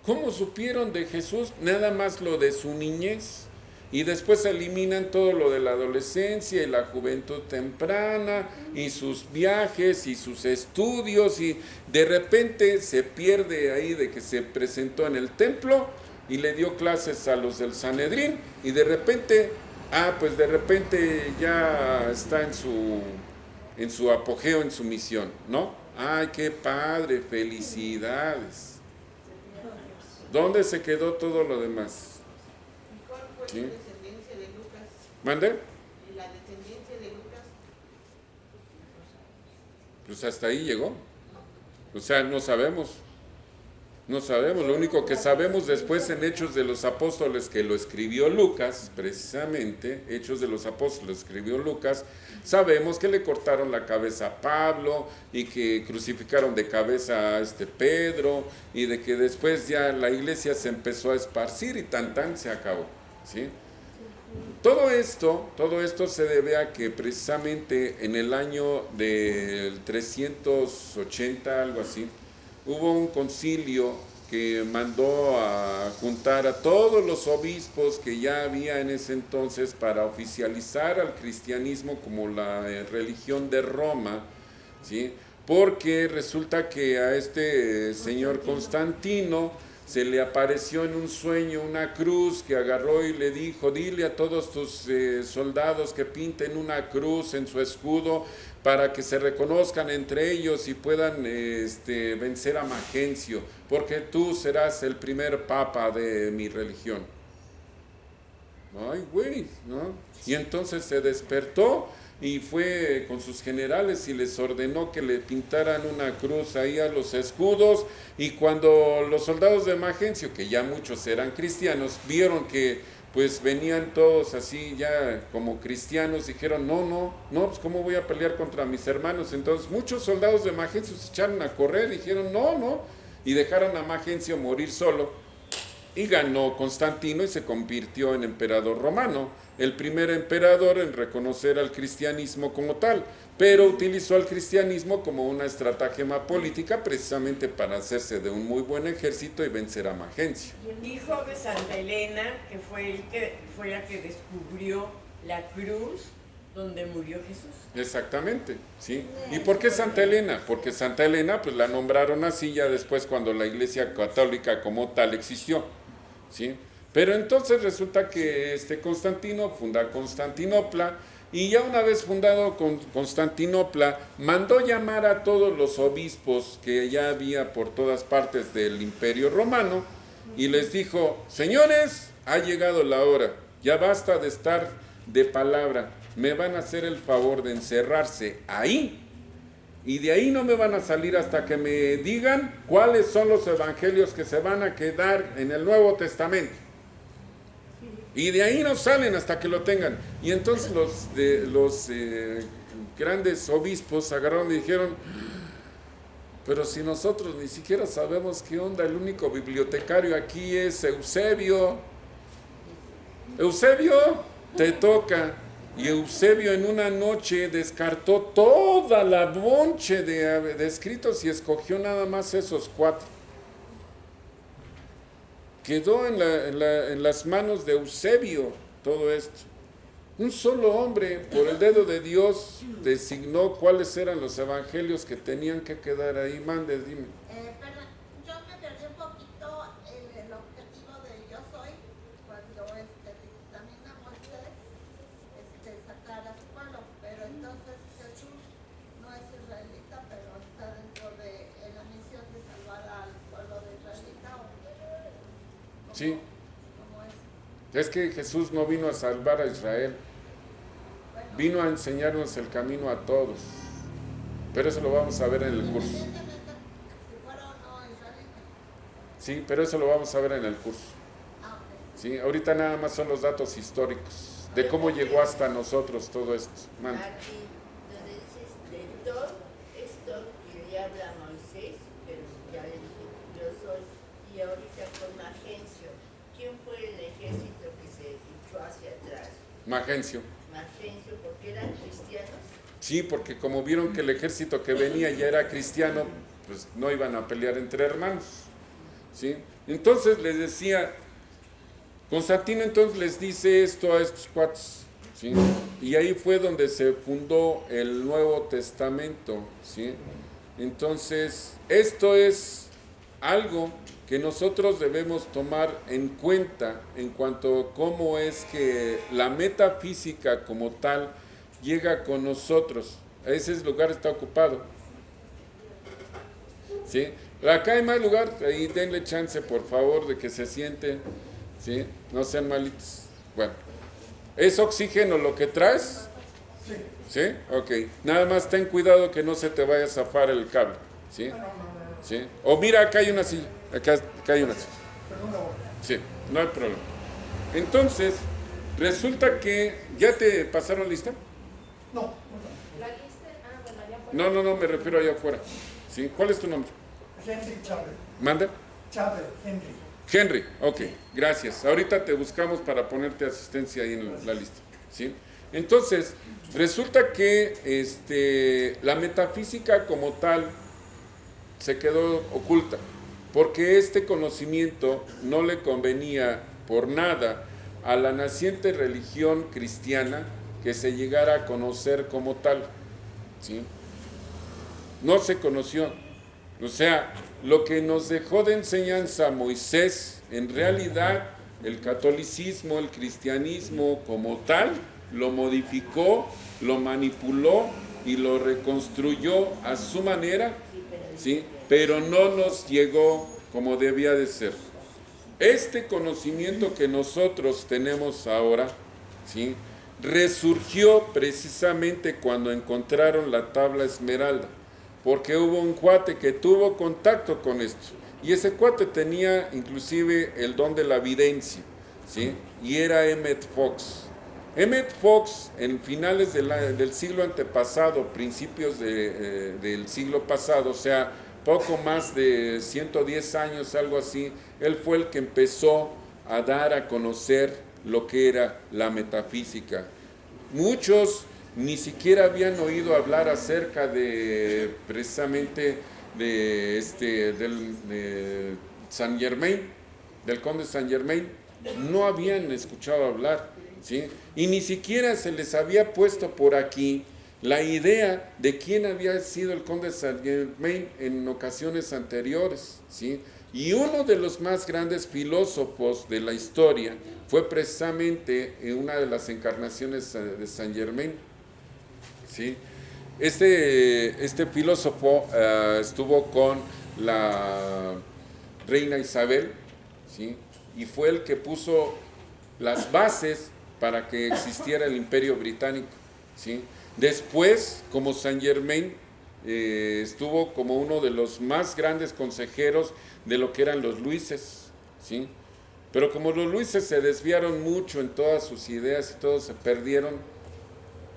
¿Cómo supieron de Jesús? Nada más lo de su niñez. Y después eliminan todo lo de la adolescencia y la juventud temprana y sus viajes y sus estudios, y de repente se pierde ahí de que se presentó en el templo y le dio clases a los del Sanedrín, y de repente ya está en su apogeo, en su misión, ¿no? ¡Ay, qué padre! ¡Felicidades! ¿Dónde se quedó todo lo demás? ¿Cuál fue ¿Sí? la descendencia de Lucas? ¿Mande? La descendencia de Lucas. Pues hasta ahí llegó. O sea, no sabemos. No sabemos, lo único que sabemos después en Hechos de los Apóstoles, que lo escribió Lucas, precisamente, Hechos de los Apóstoles escribió Lucas, sabemos que le cortaron la cabeza a Pablo y que crucificaron de cabeza a Pedro, y de que después ya la iglesia se empezó a esparcir y tan se acabó, ¿sí? Todo esto se debe a que precisamente en el año del 380, algo así, hubo un concilio que mandó a juntar a todos los obispos que ya había en ese entonces para oficializar al cristianismo como la religión de Roma, ¿sí? Porque resulta que a señor Constantino se le apareció en un sueño una cruz que agarró y le dijo: dile a todos tus soldados que pinten una cruz en su escudo para que se reconozcan entre ellos y puedan vencer a Magencio, porque tú serás el primer papa de mi religión. Ay, güey, ¿no? Y entonces se despertó y fue con sus generales y les ordenó que le pintaran una cruz ahí a los escudos, y cuando los soldados de Magencio, que ya muchos eran cristianos, vieron que pues venían todos así ya como cristianos, dijeron: no, pues ¿cómo voy a pelear contra mis hermanos? Entonces muchos soldados de Magencio se echaron a correr, dijeron no, y dejaron a Magencio morir solo, y ganó Constantino y se convirtió en emperador romano, el primer emperador en reconocer al cristianismo como tal, pero utilizó al cristianismo como una estratagema política precisamente para hacerse de un muy buen ejército y vencer a Magencio. Hijo de Santa Elena, que fue la que descubrió la cruz donde murió Jesús. Exactamente, ¿sí? ¿Y por qué Santa Elena? Porque Santa Elena pues la nombraron así ya después cuando la Iglesia Católica como tal existió, ¿sí? Pero entonces resulta que Constantino funda Constantinopla, y ya una vez fundado Constantinopla, mandó llamar a todos los obispos que ya había por todas partes del Imperio Romano, y les dijo: señores, ha llegado la hora, ya basta de estar de palabra, me van a hacer el favor de encerrarse ahí, y de ahí no me van a salir hasta que me digan cuáles son los evangelios que se van a quedar en el Nuevo Testamento. Y de ahí no salen hasta que lo tengan. Y entonces los grandes obispos agarraron y dijeron: pero si nosotros ni siquiera sabemos qué onda, el único bibliotecario aquí es Eusebio. Eusebio, te toca. Y Eusebio en una noche descartó toda la bonche de escritos y escogió nada más esos 4. quedó en las manos de Eusebio todo esto. Un solo hombre, por el dedo de Dios, designó cuáles eran los evangelios que tenían que quedar ahí. Mande, dime. Perdón, yo me perdí un poquito el objetivo de Yo Soy, cuando también a Moisés sacar a su pueblo, pero entonces Jesús no es israelita, pero está dentro de la misión de salvar al pueblo de israelita. Sí. ¿Cómo es? Es que Jesús no vino a salvar a Israel, vino a enseñarnos el camino a todos. Pero eso lo vamos a ver en el curso. Independientemente si fuera o no israelita. Sí, pero eso lo vamos a ver en el curso. Ah, ok. Sí, ahorita nada más son los datos históricos de cómo llegó hasta nosotros todo esto. Mande. Aquí, donde dices de todo, es todo que le habla a Moisés, pero ya le dije, yo soy, y ahorita con Magencio. ¿Quién fue el ejército que se echó hacia atrás? Magencio. Magencio, porque eran cristianos. Sí, porque como vieron que el ejército que venía ya era cristiano, pues no iban a pelear entre hermanos. ¿Sí? Entonces les decía, Constantino entonces les dice esto a estos cuates, ¿sí? Y ahí fue donde se fundó el Nuevo Testamento, ¿sí? Entonces, esto es algo que nosotros debemos tomar en cuenta en cuanto a cómo es que la metafísica como tal llega con nosotros. Ese lugar está ocupado. ¿Sí? Acá hay más lugar, ahí denle chance por favor de que se sienten, ¿sí? No sean malitos. Bueno, ¿es oxígeno lo que traes? Sí. ¿Sí? Ok. Nada más ten cuidado que no se te vaya a zafar el cable, ¿sí? ¿Sí? O mira, acá hay una silla, acá hay una silla. Sí, no hay problema. Entonces, resulta que, ¿ya te pasaron lista? La lista, bueno, ya fue. No, me refiero allá afuera. ¿Sí? ¿Cuál es tu nombre? Henry Chávez. ¿Manda? Chávez, Henry. Henry, ok, gracias. Ahorita te buscamos para ponerte asistencia ahí en la lista, ¿sí? Entonces, resulta que la metafísica como tal se quedó oculta, porque este conocimiento no le convenía por nada a la naciente religión cristiana que se llegara a conocer como tal, ¿sí? No se conoció. O sea, lo que nos dejó de enseñanza Moisés, en realidad el catolicismo, el cristianismo como tal, lo modificó, lo manipuló y lo reconstruyó a su manera, ¿sí? Pero no nos llegó como debía de ser. Este conocimiento que nosotros tenemos ahora, ¿sí? Resurgió precisamente cuando encontraron la tabla esmeralda, porque hubo un cuate que tuvo contacto con esto, y ese cuate tenía inclusive el don de la videncia, ¿sí? Y era Emmett Fox. Emmett Fox, en finales del siglo antepasado, principios del siglo pasado, o sea, poco más de 110 años, algo así, él fue el que empezó a dar a conocer lo que era la metafísica. Muchos ni siquiera habían oído hablar acerca de precisamente de Saint Germain, del conde Saint Germain. No habían escuchado hablar, ¿sí? Y ni siquiera se les había puesto por aquí la idea de quién había sido el conde Saint Germain en ocasiones anteriores, ¿sí? Y uno de los más grandes filósofos de la historia fue precisamente una de las encarnaciones de Saint Germain, ¿sí? Este filósofo estuvo con la reina Isabel, ¿sí? Y fue el que puso las bases para que existiera el Imperio Británico, ¿sí? Después, como Saint Germain, estuvo como uno de los más grandes consejeros de lo que eran los Luises, ¿sí? Pero como los Luises se desviaron mucho en todas sus ideas y todos se perdieron,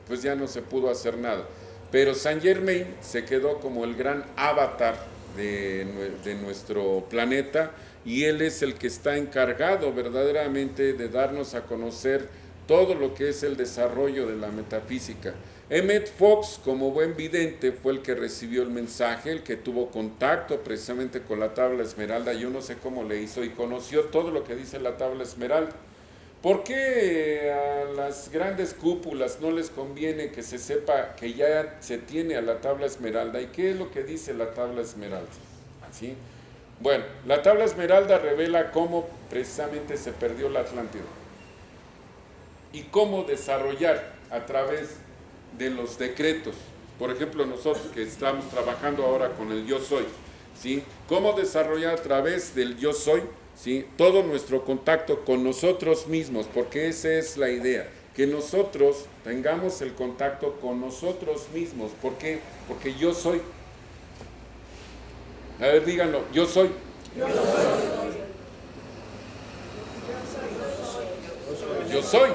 pues ya no se pudo hacer nada. Pero Saint Germain se quedó como el gran avatar de nuestro planeta, y él es el que está encargado verdaderamente de darnos a conocer todo lo que es el desarrollo de la metafísica. Emmett Fox, como buen vidente, fue el que recibió el mensaje, el que tuvo contacto precisamente con la tabla esmeralda. Yo no sé cómo le hizo y conoció todo lo que dice la tabla esmeralda. ¿Por qué a las grandes cúpulas no les conviene que se sepa que ya se tiene a la tabla esmeralda? ¿Y qué es lo que dice la tabla esmeralda? ¿Sí? Bueno, la tabla esmeralda revela cómo precisamente se perdió la Atlántida y cómo desarrollar a través de los decretos. Por ejemplo, nosotros que estamos trabajando ahora con el yo soy, ¿sí? Cómo desarrollar a través del yo soy, ¿sí? Todo nuestro contacto con nosotros mismos, porque esa es la idea, que nosotros tengamos el contacto con nosotros mismos. ¿Por qué? Porque yo soy. A ver, díganlo, yo soy. Yo soy,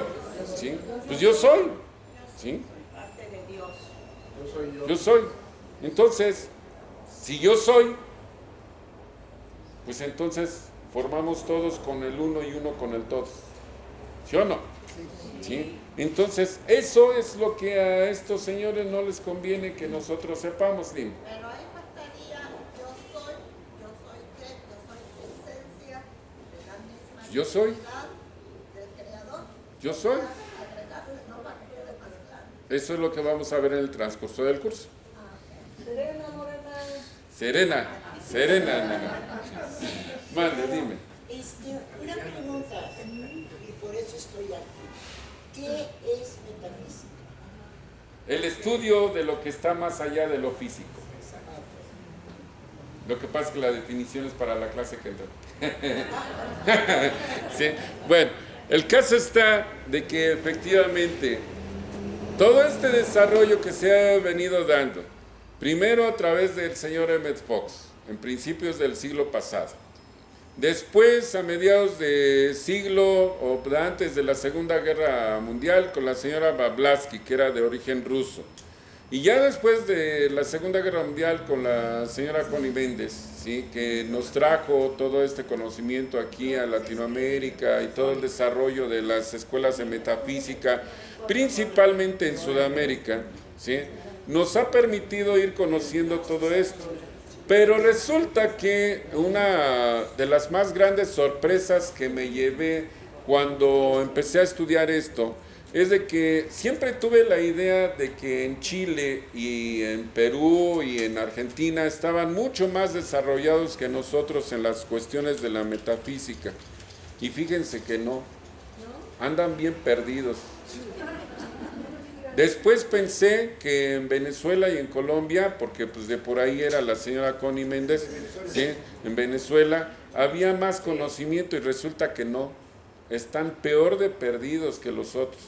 ¿sí? Pues yo soy, ¿sí? Parte de Dios. Yo soy. Entonces, si yo soy, pues entonces formamos todos con el uno y uno con el todos. ¿Sí o no? ¿Sí? Entonces, eso es lo que a estos señores no les conviene que nosotros sepamos, dime. Pero ahí faltaría yo soy qué, yo soy esencia de la misma Yo soy. divinidad del creador. Yo soy. Agregarse, no para que quede más claro. Eso es lo que vamos a ver en el transcurso del curso. Serena, Morena. Serena, nena. Mande, dime. Una pregunta, y por eso estoy aquí. ¿Qué es metafísica? El estudio de lo que está más allá de lo físico. Lo que pasa es que la definición es para la clase que entra. ¿Sí? Bueno, el caso está de que efectivamente todo este desarrollo que se ha venido dando, primero a través del señor Emmett Fox, en principios del siglo pasado, después a mediados de siglo o antes de la Segunda Guerra Mundial con la señora Blavatsky, que era de origen ruso, y ya después de la Segunda Guerra Mundial con la señora Connie Méndez, ¿sí? Que nos trajo todo este conocimiento aquí a Latinoamérica y todo el desarrollo de las escuelas de metafísica, principalmente en Sudamérica, ¿sí? Nos ha permitido ir conociendo todo esto. Pero resulta que una de las más grandes sorpresas que me llevé cuando empecé a estudiar esto es de que siempre tuve la idea de que en Chile y en Perú y en Argentina estaban mucho más desarrollados que nosotros en las cuestiones de la metafísica. Y fíjense que no, andan bien perdidos. Después pensé que en Venezuela y en Colombia, porque pues de por ahí era la señora Connie Méndez, ¿sí? En Venezuela había más conocimiento y resulta que no, están peor de perdidos que los otros,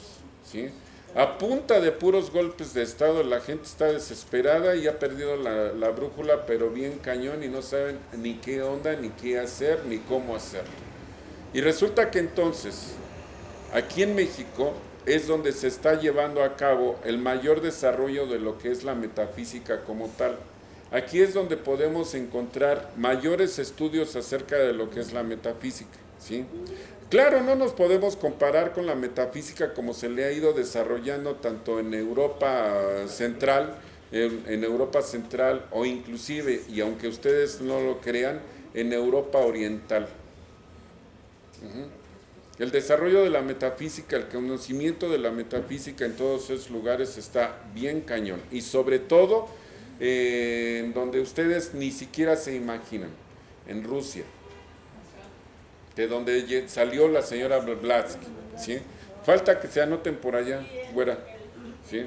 ¿sí? A punta de puros golpes de estado la gente está desesperada y ha perdido la brújula, pero bien cañón, y no saben ni qué onda, ni qué hacer, ni cómo hacerlo. Y resulta que entonces, aquí en México, es donde se está llevando a cabo el mayor desarrollo de lo que es la metafísica como tal. Aquí es donde podemos encontrar mayores estudios acerca de lo que es la metafísica, ¿sí? Claro, no nos podemos comparar con la metafísica como se le ha ido desarrollando tanto en Europa Central, o inclusive, y aunque ustedes no lo crean, en Europa Oriental. El desarrollo de la metafísica, el conocimiento de la metafísica en todos esos lugares está bien cañón. Y sobre todo, en donde ustedes ni siquiera se imaginan, en Rusia, de donde salió la señora Blavatsky, ¿sí? Falta que se anoten por allá, fuera, ¿sí?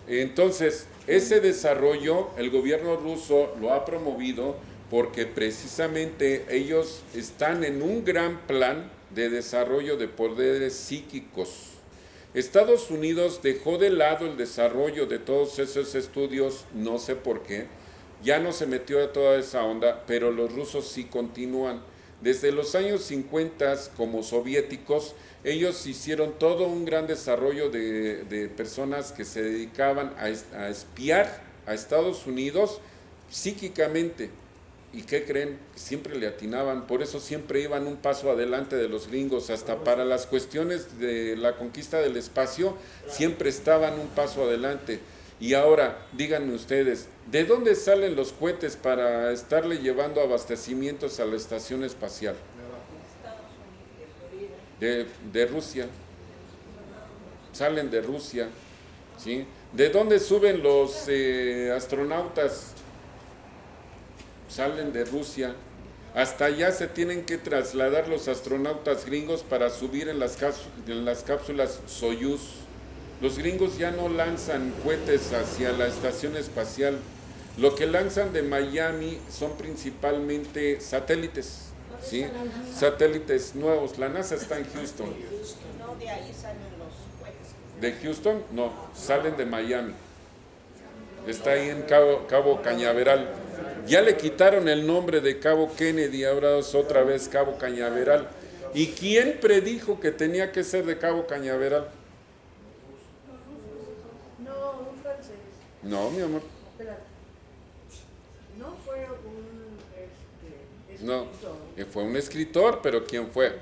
Entonces, ese desarrollo, el gobierno ruso lo ha promovido porque precisamente ellos están en un gran plan de desarrollo de poderes psíquicos. Estados Unidos dejó de lado el desarrollo de todos esos estudios, no sé por qué, ya no se metió a toda esa onda, pero los rusos sí continúan. Desde los años 50 como soviéticos, ellos hicieron todo un gran desarrollo de personas que se dedicaban a espiar a Estados Unidos psíquicamente, ¿Y qué creen? Siempre le atinaban, por eso siempre iban un paso adelante de los gringos, hasta para las cuestiones de la conquista del espacio, siempre estaban un paso adelante. Y ahora, díganme ustedes, ¿de dónde salen los cohetes para estarle llevando abastecimientos a la estación espacial? De Rusia. Salen de Rusia, ¿sí? ¿De dónde suben los astronautas? Salen de Rusia. Hasta allá se tienen que trasladar los astronautas gringos para subir en las cápsulas Soyuz. Los gringos ya no lanzan cohetes hacia la estación espacial. Lo que lanzan de Miami son principalmente satélites, ¿sí? Satélites nuevos. La NASA está en Houston. No, de ahí salen los cohetes. ¿De Houston? No, salen de Miami. Está ahí en Cabo Cañaveral. Ya le quitaron el nombre de Cabo Kennedy, ahora es otra vez Cabo Cañaveral. ¿Y quién predijo que tenía que ser de Cabo Cañaveral? No, un francés. No, mi amor. Espérate. No fue un No, escritor. fue un escritor, pero ¿quién fue?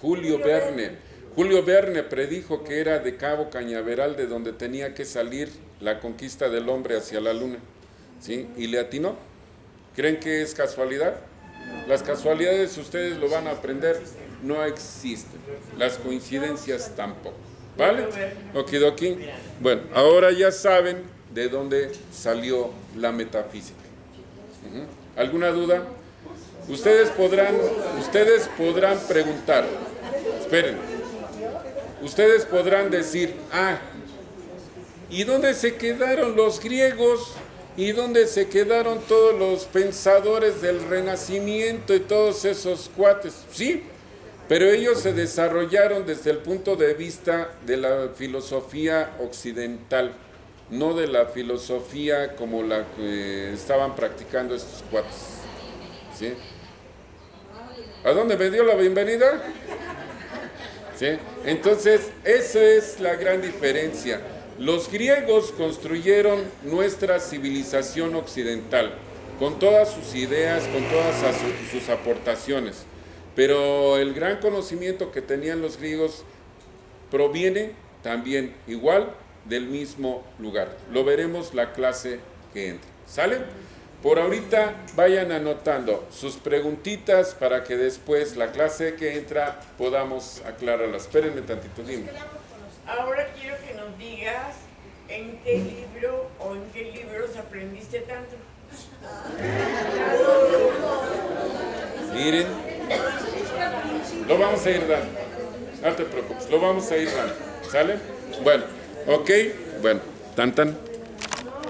Julio Verne. Julio Verne predijo que era de Cabo Cañaveral, de donde tenía que salir la conquista del hombre hacia la luna, ¿sí? Y le atinó. ¿Creen que es casualidad? Las casualidades ustedes lo van a aprender, no existen. Las coincidencias tampoco. ¿Vale? Okidoki. Bueno, ahora ya saben de dónde salió la metafísica. ¿Alguna duda? Ustedes podrán preguntar. Esperen. Ustedes podrán decir, ¿y dónde se quedaron los griegos? ¿Y dónde se quedaron todos los pensadores del Renacimiento y todos esos cuates? Sí, pero ellos se desarrollaron desde el punto de vista de la filosofía occidental, no de la filosofía como la que estaban practicando estos cuates. ¿Sí? ¿A dónde me dio la bienvenida? ¿Sí? Entonces, esa es la gran diferencia. Los griegos construyeron nuestra civilización occidental, con todas sus ideas, con todas sus aportaciones. Pero el gran conocimiento que tenían los griegos proviene también igual del mismo lugar. Lo veremos la clase que entra. ¿Sale? Por ahorita vayan anotando sus preguntitas para que después la clase que entra podamos aclararlas. Espérenme tantito, dime. Ahora quiero que nos digas en qué libro o en qué libros aprendiste tanto. Miren, lo vamos a ir dando. No te preocupes, lo vamos a ir dando. ¿Sale? Bueno, ok. Bueno, tan.